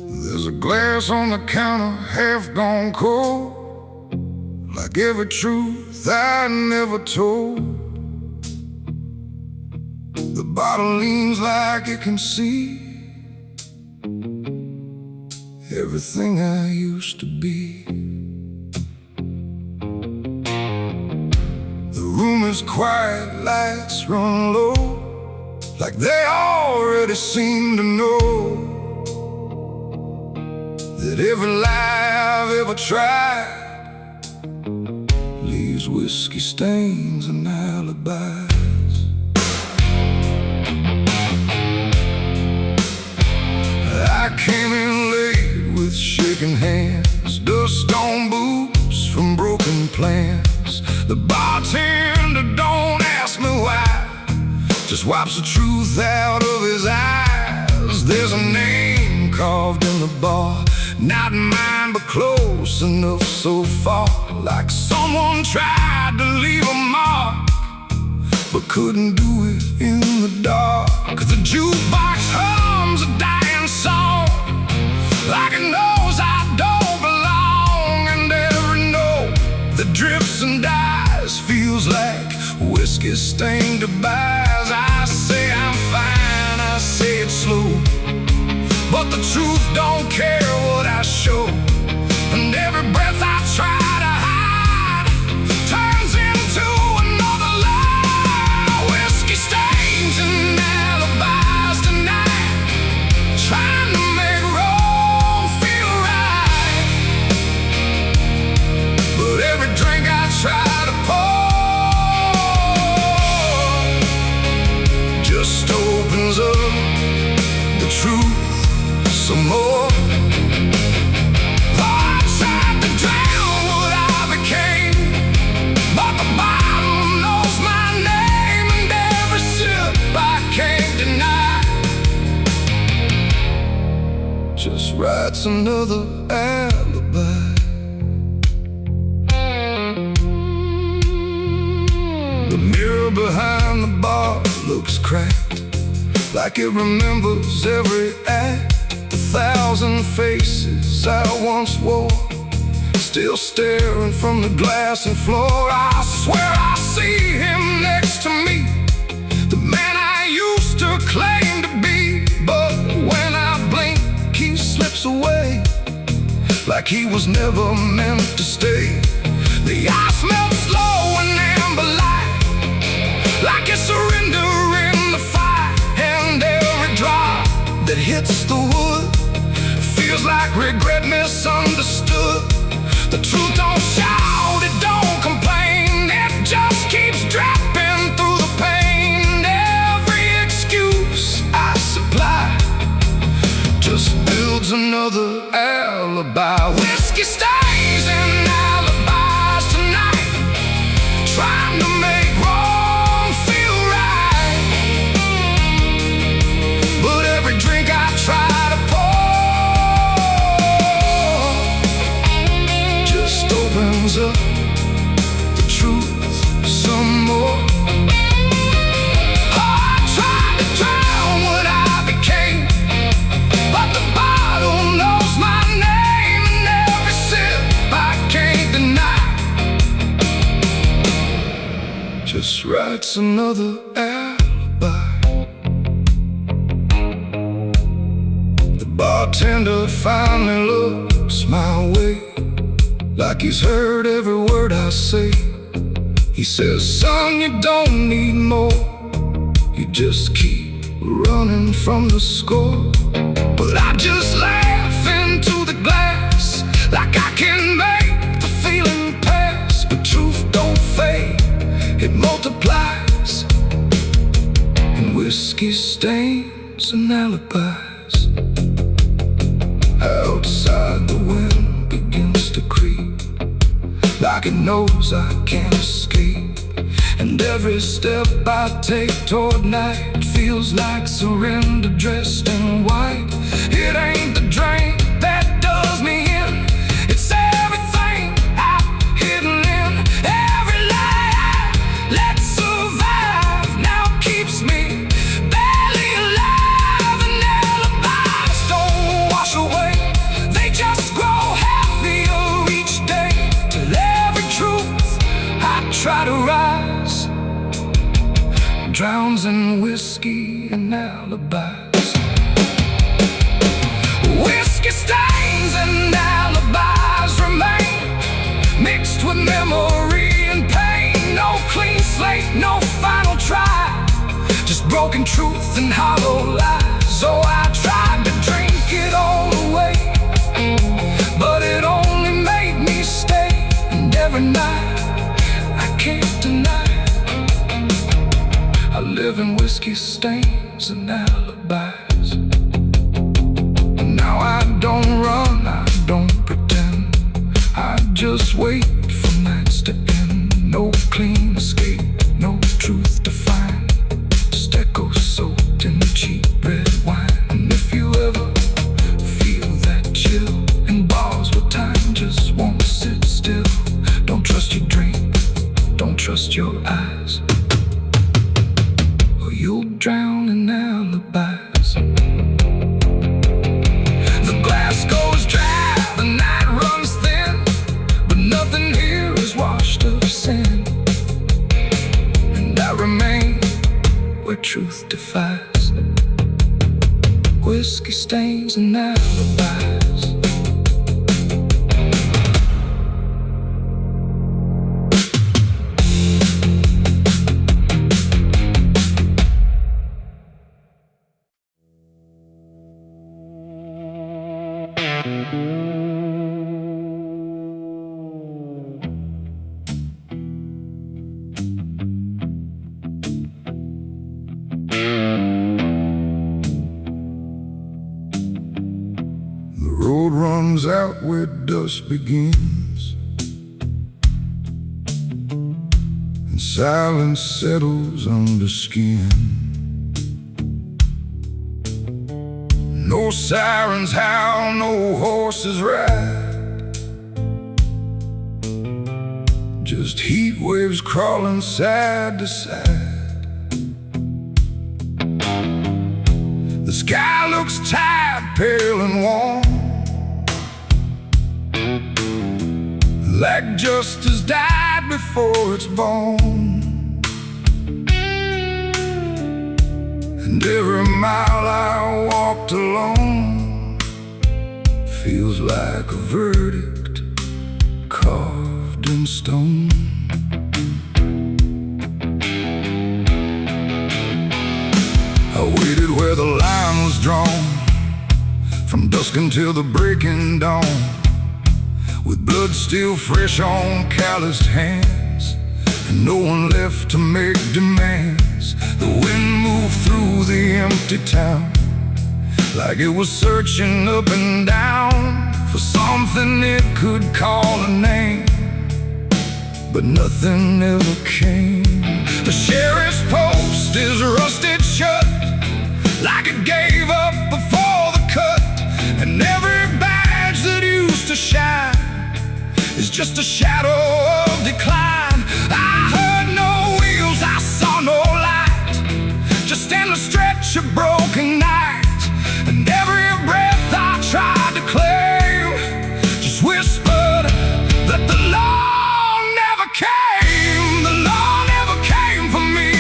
There's a glass on the counter, half gone cold, like every truth I never told. The bottle leans like it can see everything I used to be. The room is quiet, lights run low, like they already seem to know that every lie I've ever tried leaves whiskey stains and alibis. I came in late with shaking hands, dust on boots from broken plans. The bartender don't ask me why, just wipes the truth out of his eyes. There's a name carved in the bar, not mine but close enough so far, like someone tried to leave a mark but couldn't do it in the dark. The jukebox hums a dying song, like it knows I don't belong, and every note that drifts and dies feels like whiskey stained goodbyes. I say I'm fine, I say it slow, but the truth don't care what I show, and every breath I try to hide turns into another lie. Whiskey stains and alibis tonight, trying to make wrong feel right. But every drink I try to pour just opens up the truth some more. I tried to drown what I became, but the bottle knows my name, and every sip I can't deny just writes another alibi. The mirror behind the bar looks cracked, like it remembers every act. 1,000 faces I once wore, still staring from the glass and floor. I swear I see him next to me, the man I used to claim to be. But when I blink, he slips away, like he was never meant to stay. The ice melts slow and amber light, like a surrender in the fire, and every drop that hits the wood feels like regret misunderstood. The truth don't shout, it don't complain, it just keeps dropping through the pain. Every excuse I supply just builds another alibi. Whiskey stains and alibis tonight, trying to make wrong feel right. But every drink I try to pour just opens up the truth some more. I tried to drown what I became, writes another alibi. The bartender finally looks my way, like he's heard every word I say. He says, son, you don't need more, you just keep running from the score. But I just laugh into the glass, like I can make the feeling pass. But truth don't fade, it multiplies in whiskey stains and alibis. Outside the wind begins to creep, like it knows I can't escape. And every step I take toward night feels like surrender dressed in white. It ain't the drink that does me in, it's everything I've hidden in. Every lie I let survive now keeps me barely alive. And alibis don't wash away, they just grow heavier each day. Till every truth I try to rise drowns in whiskey and alibis. Whiskey stains and alibis remain, mixed with memory and pain. No clean slate, no final try, just broken truth and hollow lies. So I tried to drink it all away, but it only made me stay. And every night I can't deny I live in whiskey stains and alibis. And now I don't run, I don't pretend, I just wait for nights to end. No clean escape, no truth to find, just echoes soaked in cheap red wine. And if you ever feel that chill in bars where time just won't sit still, don't trust your dream, don't trust your eyes, you'll drown in alibis. The glass goes dry, the night runs thin, but nothing here is washed of sin. And I remain where truth defies, whiskey stains and alibis. The road runs out where dusk begins, and silence settles under skin. No sirens howl, no horses ride, just heat waves crawling side to side. The sky looks tired, pale and warm, like justice died before it's born. And every mile I walked alone feels like a verdict carved in stone. I waited where the line was drawn, from dusk until the breaking dawn, with blood still fresh on calloused hands, and no one left to make demands. The wind moved through the empty town, like it was searching up and down for something it could call a name, but nothing ever came. The sheriff's post is rusted shut, like it gave up before the cut, and every badge that used to shine is just a shadow of decline. I heard no wheels, I saw no light, just endless stretch of broken night. And every breath I tried to claim just whispered that the law never came. The law never came for me.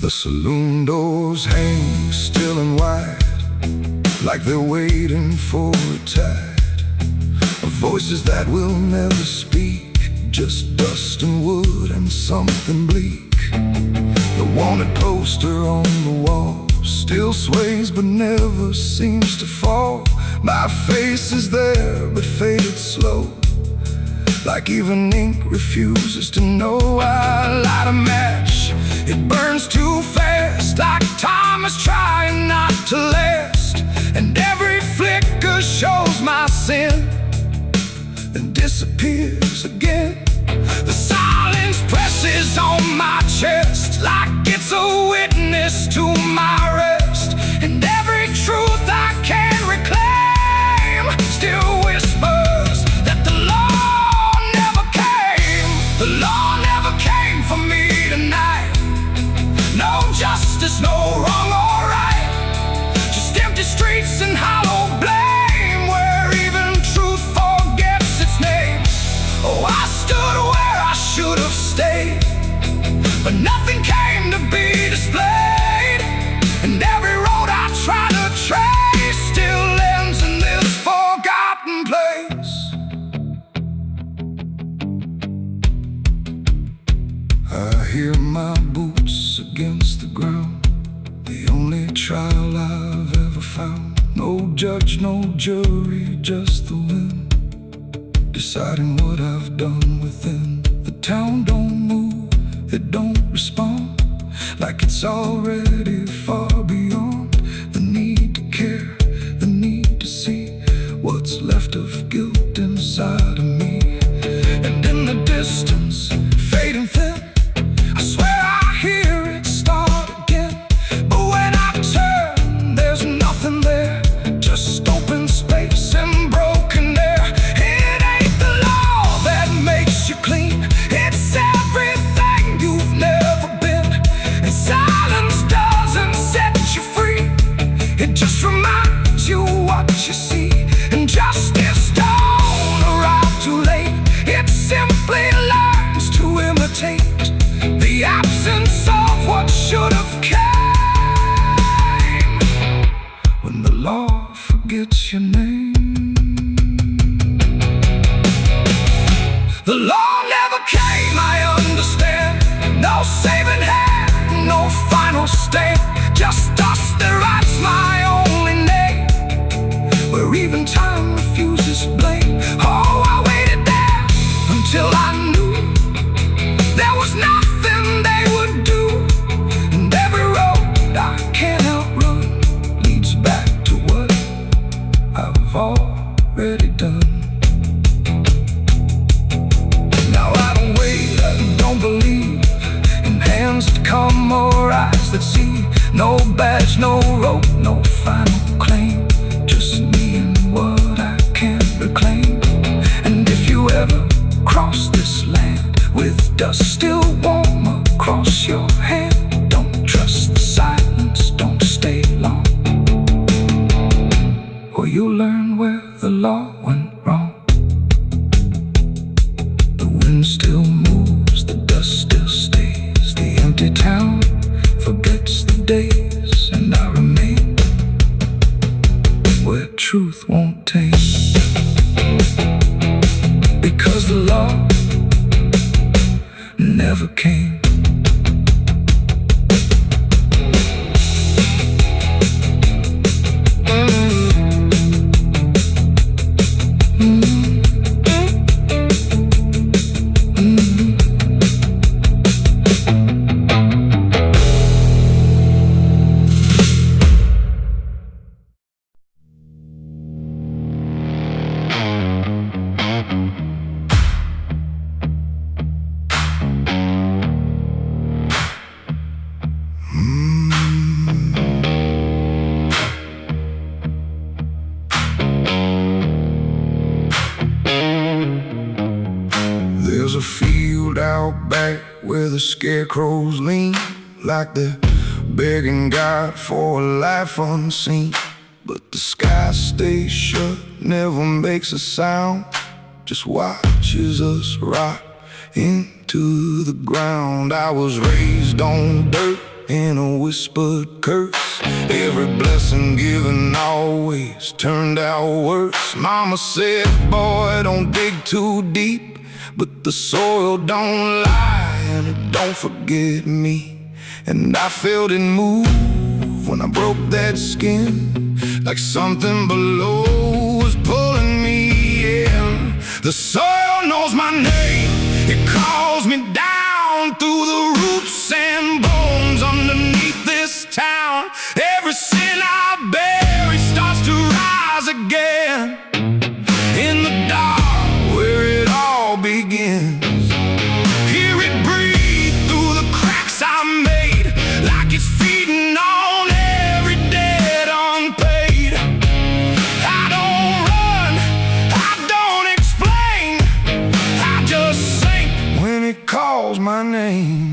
The saloon doors hang still and wide, like they're waiting for a tide of voices that will never speak, just dust and wood and something bleak. The wanted poster on the wall still sways but never seems to fall. My face is there but faded slow, like even ink refuses to know. I light a match, it burns too fast, like time is trying not to last. And every flicker shows my sin, then disappears again. The silence presses on my chest, like it's a witness to my rest. And every truth I can't reclaim still whispers that the law never came. The law never came for me tonight. No justice, no wrong or right, just empty streets and hollow blame, where even truth forgets its name. Oh, I stood where I should have stayed, but nothing came to be displayed. And every road I try to trace still ends in this forgotten place. I hear my boots against the ground, the only trial I've ever found. No judge, no jury, just the wind deciding what I've done within. The town don't move, it don't respond, like it's already far beyond the need to care, the need to see what's left of guilt inside of me. And in the distance, fading thin, I swear I hear it start again. But when I turn, there's nothing there, just open space and broken air. It ain't the law that makes you clean, it's everything you've never been. And silence doesn't set you free, it just reminds you what you see. And justice don't arrive too late, it simply learns to imitate the absence of what should have came. When the law forgets your name. The law never came, I understand. No saving hand, no final stand, just dust that writes my only name, where even time refuses blame. Oh, I waited there until I knew there was nothing they would do. And every road I can't outrun leads back to what I've already done. Now I don't wait, I don't believe in hands that come or eyes that see. No badge, no rope, no final claim, just me and what I can't reclaim. And if you ever cross this land with dust still warm across your hand, don't trust the silence, don't stay long, or you'll learn where the law went wrong. The wind still moves, the dust still stays, the empty town forgets the days, and I remain where truth won't taste, because the law never came. There's a field out back where the scarecrows lean, like they're begging God for a life unseen. But the sky stays shut, never makes a sound, just watches us rot into the ground. I was raised on dirt in a whispered curse. Every blessing given always turned out worse. Mama said, boy, don't dig too deep, but the soil don't lie and it don't forget me. And I felt it move when I broke that skin, like something below was pulling me in. The soil knows my name, it calls me down through the roots and bones underneath this town. Every sin I bury starts to rise again in the dark where it all begins. Hear it breathe through the cracks I made, like it's feeding on every debt unpaid. I don't run, I don't explain, I just sink when it calls my name.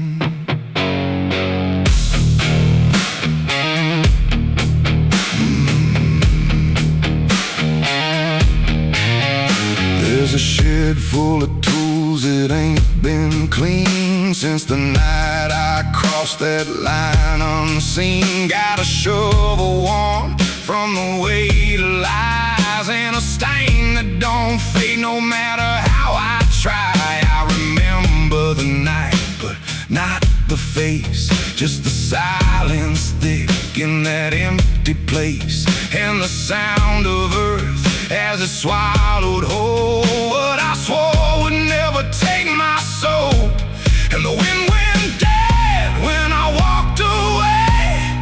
There's a shed full of tools that ain't been clean since the night I crossed that line unseen. Got a shovel worn from the weight of lies and a stain that don't fade no matter how I try. I remember the night, but not the face, just the silence thick in that empty place, and the sound of earth as it swallowed whole what I swore would never take my soul. And the wind went dead when I walked away,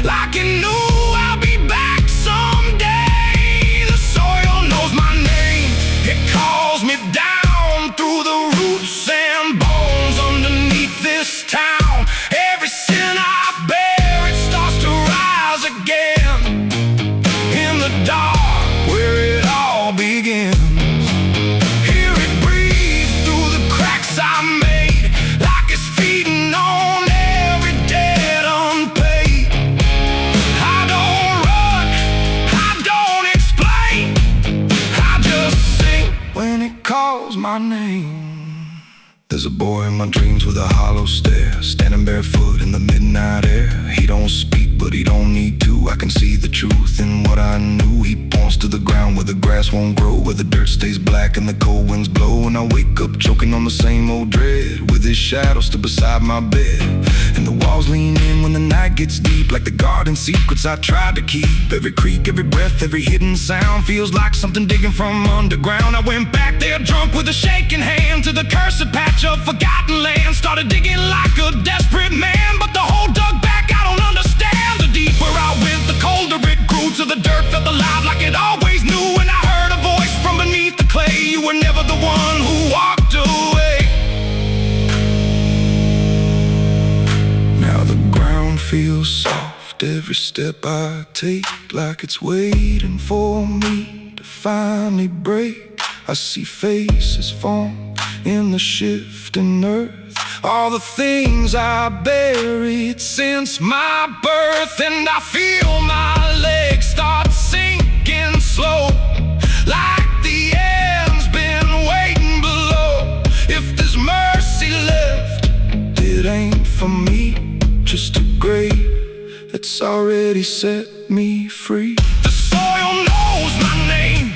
like it knew I'll be back someday. The soil knows my name, it calls me down through the roots and bones underneath this town. Every sin I bear, it starts to rise again in the dark where it all begins. Hear it breathe through the cracks I made, like it's feeding on every debt unpaid. I don't run, I don't explain, I just sing when it calls my name. There's a boy in my dreams with a hollow stare, standing barefoot in the midnight air. He don't speak, but he don't need to. I can see the truth in what I knew. He points to the ground where the grass won't grow, where the dirt stays black and the cold winds blow. And I wake up choking on the same old dread, with his shadow still beside my bed. And the walls lean in when the night gets deep, like the garden secrets I tried to keep. Every creak, every breath, every hidden sound feels like something digging from underground. I went back there drunk with a shaking hand to the cursed patch of forgotten land. Started digging like a desperate man, but the hole dug back, I don't understand. The deeper I went, the colder it grew, till the dirt felt alive like it always knew. And I heard a voice from beneath the clay, you were never the one who walked away. Now the ground feels soft, every step I take, like it's waiting for me to finally break. I see faces form in the shifting earth, all the things I buried since my birth. And I feel my legs start sinking slow, like the end's been waiting below. If there's mercy left, it ain't for me, just a grave that's already set me free. The soil knows my name,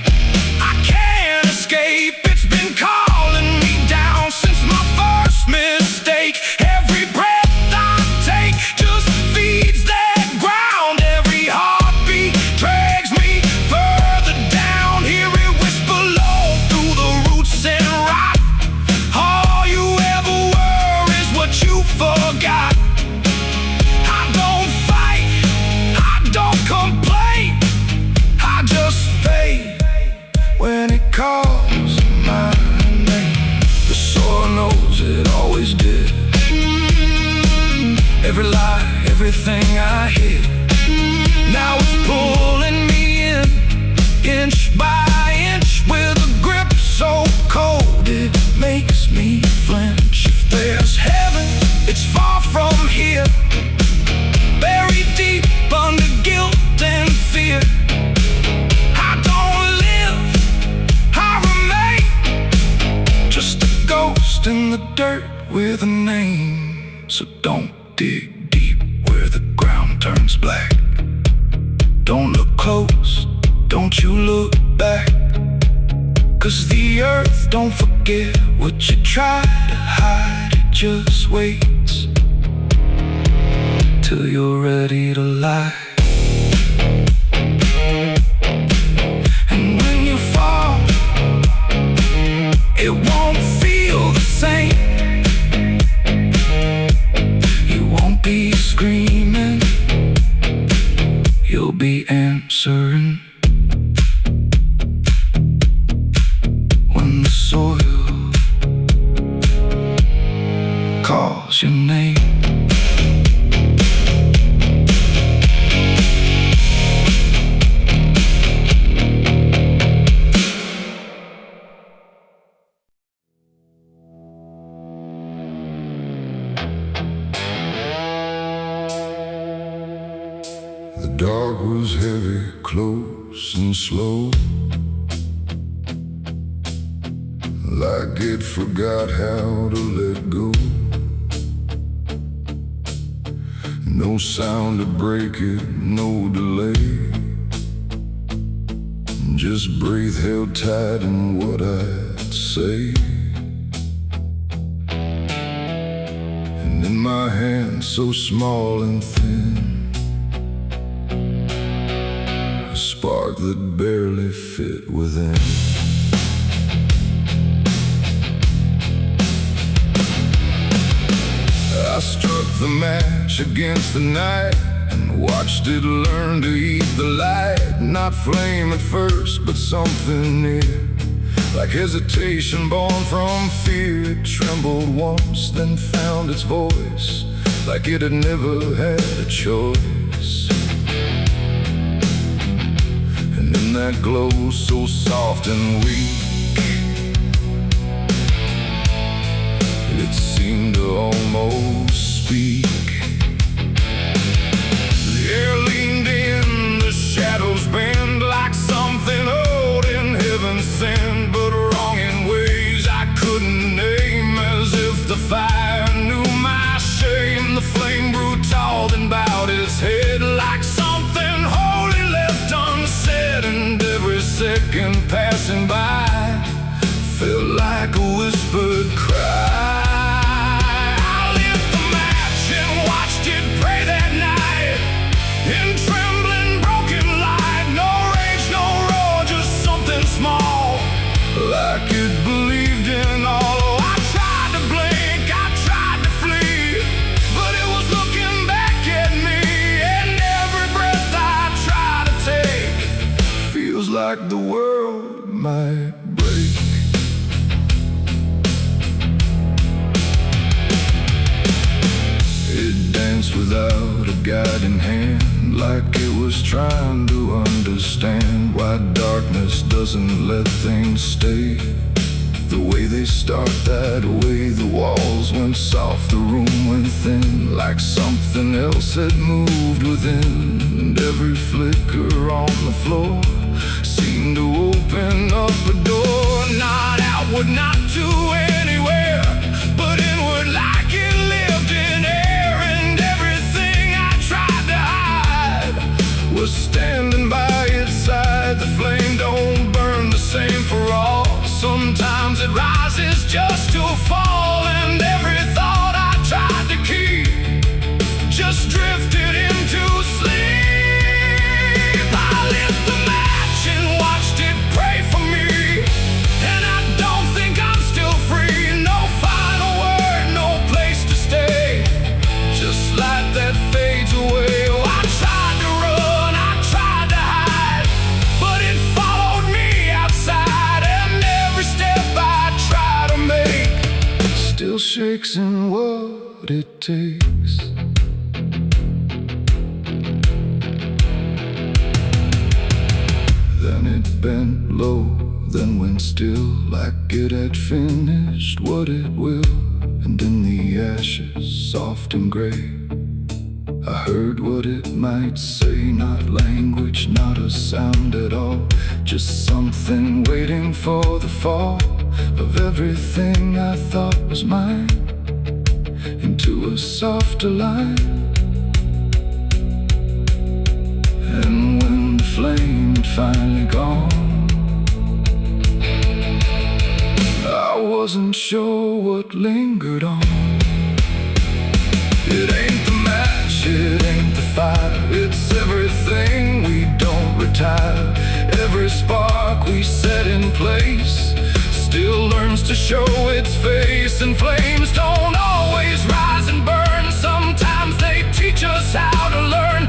I can't escape. It's been calling me down since my first mistake. Every breath I take just feeds that ground. Every heartbeat drags me further down. Hear it whisper low through the roots and rot. All you ever were is what you forgot. I don't fight, I don't complain, I just fade when it calls my name. The soil knows it always did. Every lie, everything I hid, now it's pulling me in, inch by inch, with a grip so cold it makes me flinch. If there's heaven, it's far from here, buried deep under guilt and fear. I don't live, I remain, just a ghost in the dirt with a name. So don't dig deep. turns black. Don't look close, don't you look back, 'cause the earth don't forget what you try to hide. It just waits till you're ready to lie. And when you fall, it won't feel the same. You won't be screaming, you'll be answering. When the soil calls your name. The dark was heavy, close and slow, like it forgot how to let go. No sound to break it, no delay, just breath held tight in what I'd say. And in my hand so small and thin, a spark that barely fit within. I struck the match against the night and watched it learn to eat the light. Not flame at first, but something near, like hesitation born from fear. It trembled once, then found its voice, like it had never had a choice. And in that glow so soft and weak, it seemed to almost speak. The air leaned in, the shadows bend, like something old in heaven sent, but wrong in ways I couldn't name. As if the fire knew my shame, the flame grew tall, then bowed its head, like something holy left unsaid. And every second passing by felt like a whispered cry. Like it believed in all. I tried to blink, I tried to flee, but it was looking back at me. And every breath I try to take feels like the world might break. It danced without a guiding hand, like it was trying to understand why darkness doesn't let things stay the way they start. That way the walls went soft, the room went thin, like something else had moved within. And every flicker on the floor seemed to open up a door, not outward, not to anywhere, but inward, like it lived in air. And everything I tried to hide was standing by its side. The flame don't burn the same for all. Sometimes it rises just to fall. And every thought I tried to keep just drifted into sleep. I lit the match and watched it pray for me, and I don't think I'm still free. No final word, no place to stay, just light that fades away. Oh, I tried to run, I tried to hide, but it followed me outside. And every step I try to make still shakes in what it takes. Then it bent low, then went still, like it had finished what it will. And in the ashes, soft and gray, I heard what it might say. Not language, not a sound at all, just something waiting for the fall of everything I thought was mine into a softer line. flame had finally gone. I wasn't sure what lingered on. It ain't the match, it ain't the fire, it's everything we don't retire. Every spark we set in place still learns to show its face. And flames don't always rise and burn. Sometimes they teach us how to learn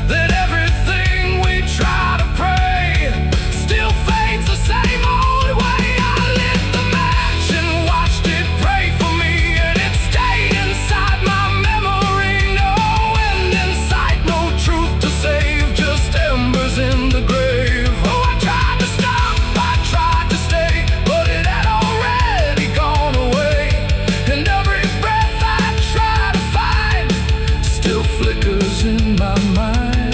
that everything we try to pray still fades the same old way. I lit the match and watched it pray for me, and it stayed inside my memory. No end in sight, no truth to save, just embers in the grave. Oh, I tried to stop, I tried to stay, but it had already gone away. And every breath I try to find still flickers in my mind.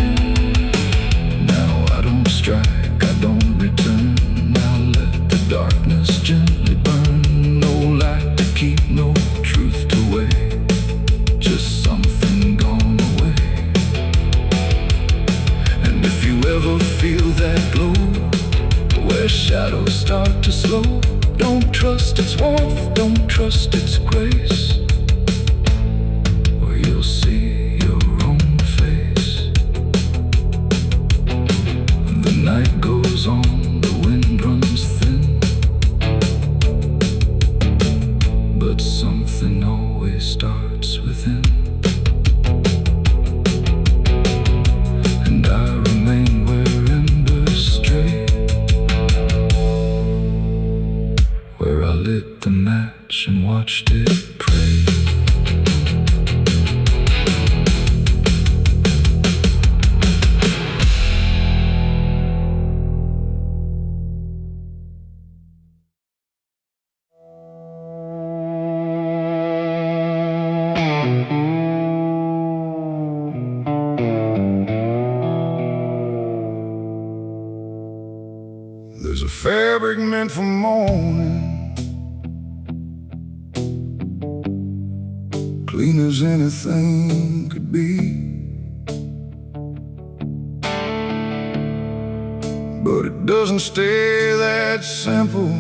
Now I don't strike, I don't return. Now let the darkness gently burn. No light to keep, no truth to weigh, just something gone away. And if you ever feel that glow where shadows start to slow, don't trust its warmth, don't trust its grace, or you'll see your own face. The night goes on, the wind runs thin, but something always starts within. And I remain where embers stray, where I lit the match and watched it pray. There's a fabric meant for mourning, clean as anything could be, but it doesn't stay that simple.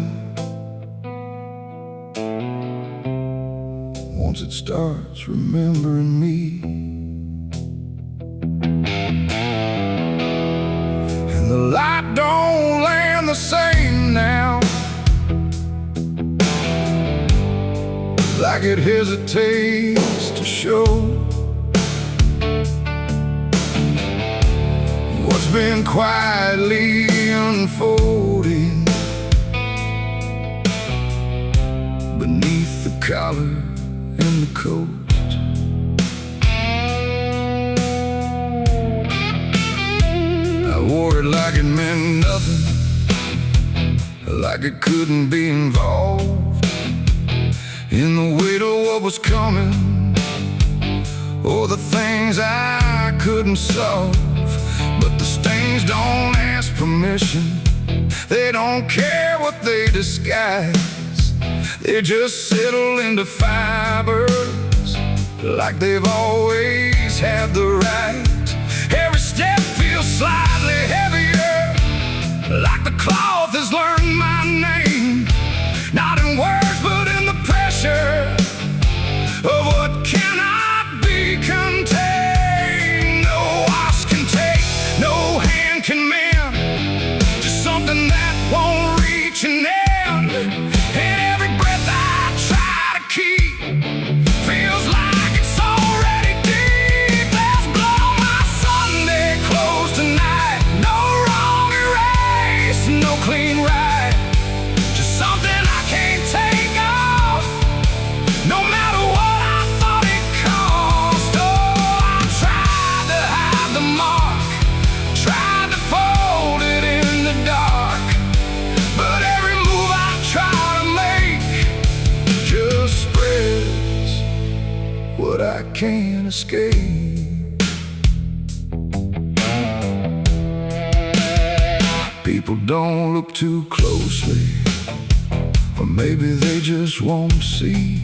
Once it starts remembering me, and the light don't land the same now, like it hesitates to show what's been quietly unfolding beneath the collar and the coat. I wore it like it meant nothing, like it couldn't be involved in the weight of what was coming, or the things I couldn't solve. But the stains don't ask permission, they don't care what they disguise, they just settle into fibers like they've always had the right. Every step feels slightly heavier, like the cloth has learned my name, not in words but in the pressure of what cannot be contained. No wash can take, no hand can mend, just something that won't reach an end. And every breath I try to keep feels like it's already deep. There's blood on my Sunday clothes tonight, no wrong erase, no clean right, just something I can't take off, no matter what I thought it cost. Oh, I tried to hide the mark, tried to fold it in the dark, but every move I try to make just spreads what I can't escape. People don't look too closely, or maybe they just won't see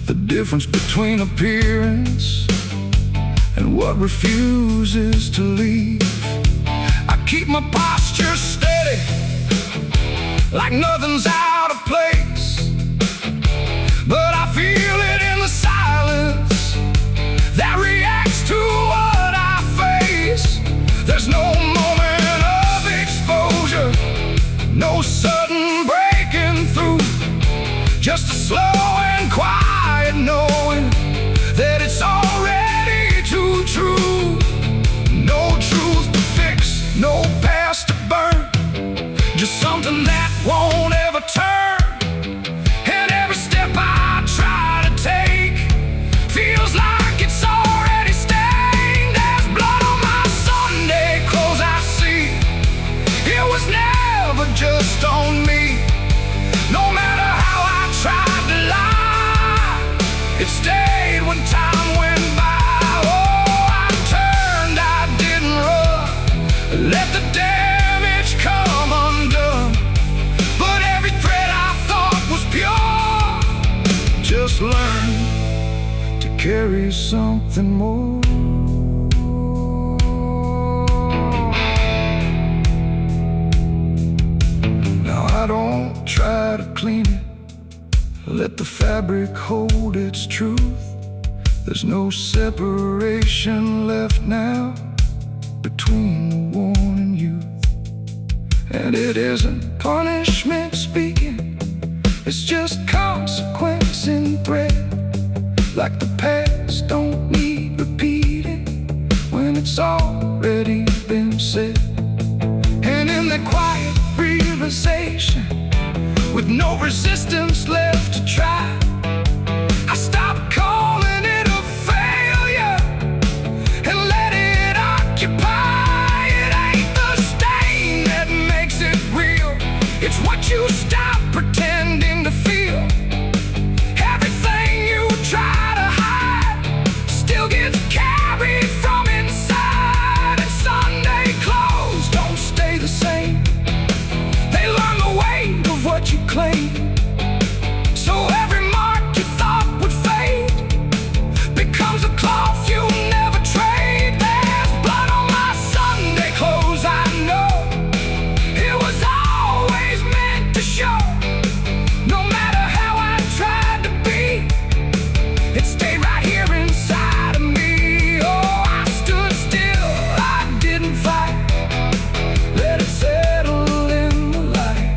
the difference between appearance and what refuses to leave. keep my posture steady, like nothing's out of place. But I feel it in the silence that reacts to what I face. There's no moment of exposure, no sudden breaking through, just a slow and quiet knowing that it's already too true. No truth to fix, no past to burn, just something that won't ever turn. And every step I try to take feels like it's already stained. There's blood on my Sunday clothes, I see. It was never just on me. No matter how I tried to lie, it stayed when time went by. Oh, I turned, I didn't run, let the damage come undone. But every thread I thought was pure just learned to carry something more. Now I don't try to clean it, let the fabric hold its truth. There's no separation left now between the worn and youth. And it isn't punishment speaking, it's just consequence in thread. Like the past don't need repeating when it's already been said. And in that quiet realization, with no resistance left to try, I stopped calling it a failure and let it occupy. It ain't the stain that makes it real, it's what you stop pretending to feel. Everything you try to hide still gets carried from inside. And Sunday clothes don't stay the same, they learn the weight of what you claim. So every mark you thought would fade becomes a cloth you never trade. There's blood on my Sunday clothes, I know. It was always meant to show. No matter how I tried to be, it stayed right here inside of me. Oh, I stood still, I didn't fight, let it settle in the light.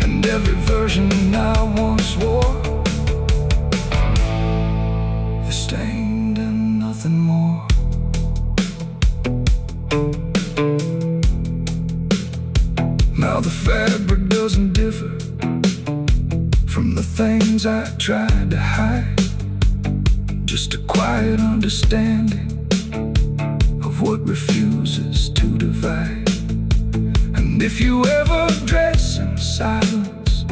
And every version I once wore is stained and nothing more. Now the fabric doesn't differ from the things I tried to hide, just a quiet understanding of what refuses to divide. And if you ever dress in silence,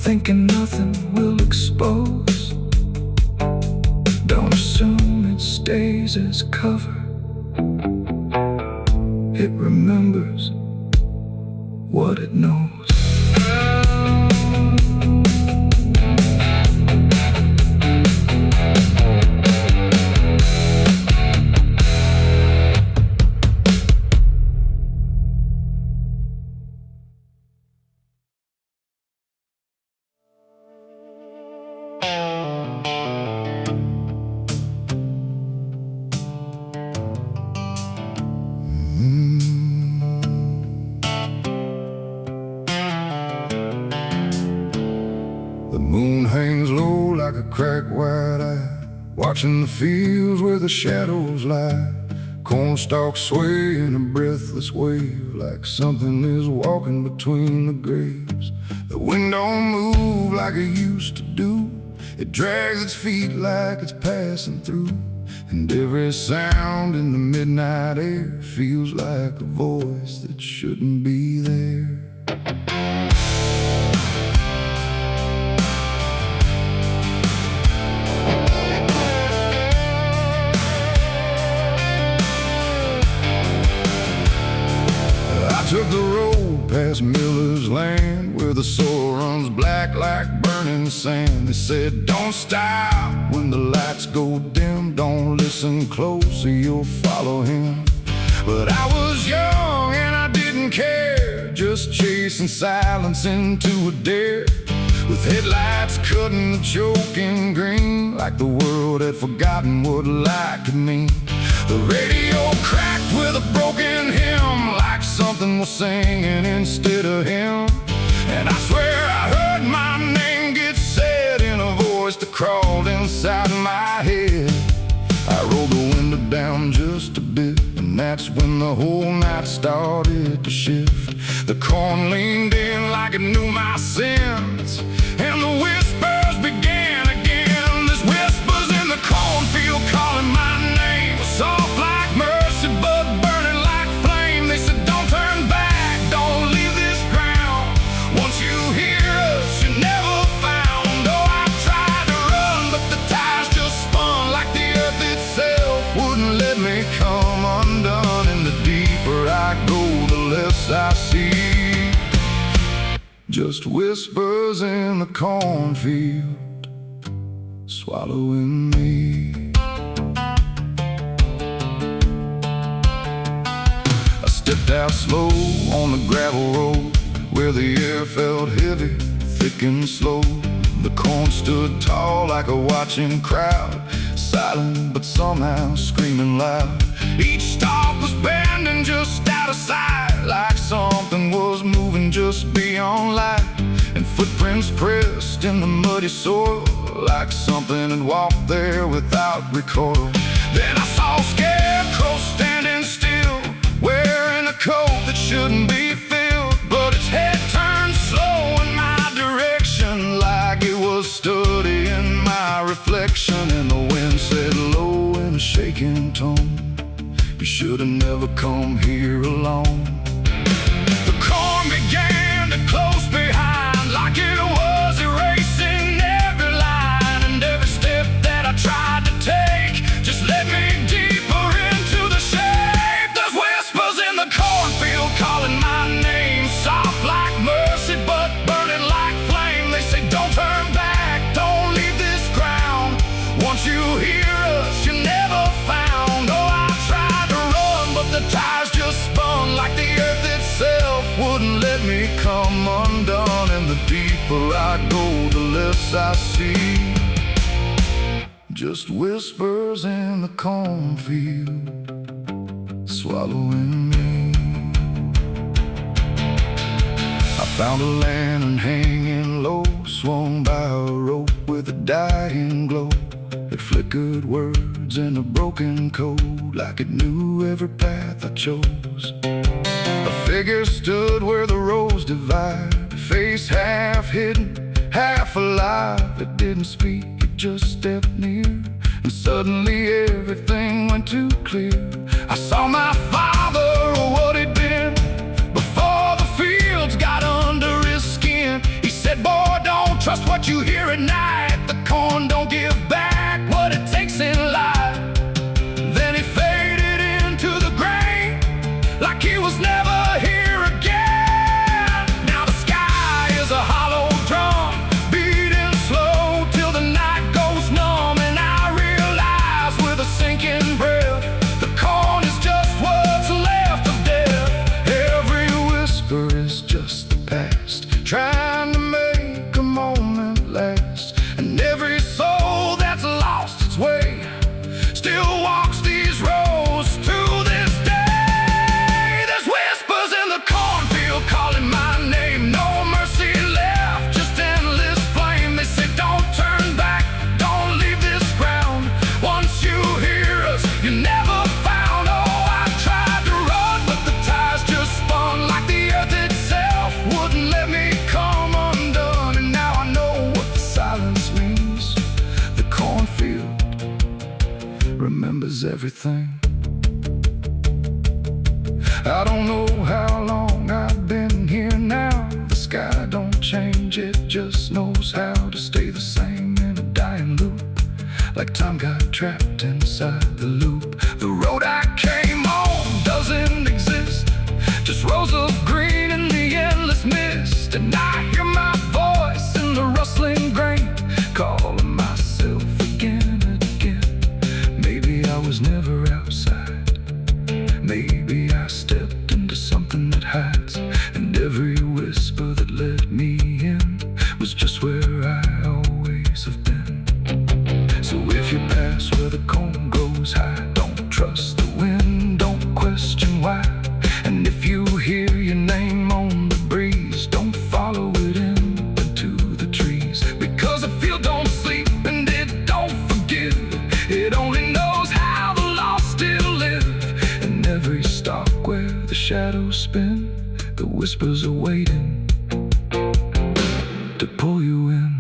thinking nothing will expose, don't assume it stays as cover. It remembers what it knows. The moon hangs low like a cracked white eye, watching the fields where the shadows lie. Corn stalks sway in a breathless wave, like something is walking between the graves. The wind don't move like it used to do, it drags its feet like it's passing through. And every sound in the midnight air feels like a voice that shouldn't be there. Took the road past Miller's land, where the soil runs black like burning sand. They said, don't stop when the lights go dim, don't listen close or you'll follow him. But I was young and didn't care, just chasing silence into a dare, with headlights cutting the choking green, like the world had forgotten what light could mean. The radio cracked with a broken hymn, like something was singing instead of him. And I swear I heard my name get said in a voice that crawled inside my head. I rolled the window down just a bit, and that's when the whole night started to shift. The corn leaned in like it knew my sins, and the whispers began again. There's whispers in the cornfield calling my name, soft like mercy but burning like flame. They said don't turn back, don't leave this ground. Once you hear us, you're never found. Oh, I tried to run, but the tires just spun, like the earth itself wouldn't let me come undone. And the deeper I go, the less I see, just whispers in the cornfield, swallowing me. I stepped out slow on the gravel road, where the air felt heavy, thick and slow. The corn stood tall like a watching crowd, silent but somehow screaming loud. Each stalk was bending just out of sight, like something was moving just beyond light. And footprints pressed in the muddy soil, like something had walked there without recoil. Then I saw a scarecrow standing still, wearing a coat that shouldn't be filled, but its head turned slow in my direction, like it was studying my reflection. And the wind said low in a shaking tone, you should have never come here alone. The corn began to close behind, like it was erasing every line. And every step that I tried to take just led me deeper into the shade. There's whispers in the cornfield calling my name, soft like mercy but burning like flame. They say don't turn back, don't leave this ground. Once you hear us, you're never found. Oh, I tried to run, but the tires just spun, like the earth itself wouldn't let me come undone. And the deeper I go, the less I see, just whispers in the cornfield, swallowing me. I found a lantern hanging low, swung by a rope with a dying glow. It flickered words in a broken code, like it knew every path I chose. A figure stood where the roads divide, face half hidden, half alive. It didn't speak, it just stepped near, and suddenly everything went too clear. I saw my father, or what he'd been, before the fields got under his skin. He said, boy, don't trust what you hear at night. The corn don't give back what it takes in life. Then he faded into the grain, like he was never here again. Now the sky is a hollow drum, beating slow till the night goes numb. And I realize with a sinking breath, the corn is just what's left of death. Every whisper is just the past, trying to make a moment last. And every soul that's lost its way still walks these roads to this day. There's whispers in the cornfield calling my name, no mercy left, just endless flame. They say don't turn back, don't leave this ground. Once you hear us, you're never found. Oh, I tried to run, but the tires just spun, like the earth itself wouldn't let me come undone. And now I know what the silence means. The cornfield remembers everything. I don't know how long I've been here now. The sky don't change, it just knows how to stay the same in a dying loop, like time got trapped inside the loop. The road I came on doesn't exist, just rows of green in the endless mist. And I hear my voice in the rustling grain, calling myself again and again. Maybe I was never outside, maybe I stepped into something that had Every whisper that led me in was just where I always have been. So if you pass where the comb goes high, don't trust the wind, don't question why. And if you hear your name on the breeze, don't follow it into the trees. Because the field don't sleep and it don't forgive. It only knows how the lost still live. And every stalk where the shadows spin, the whispers are waiting to pull you in.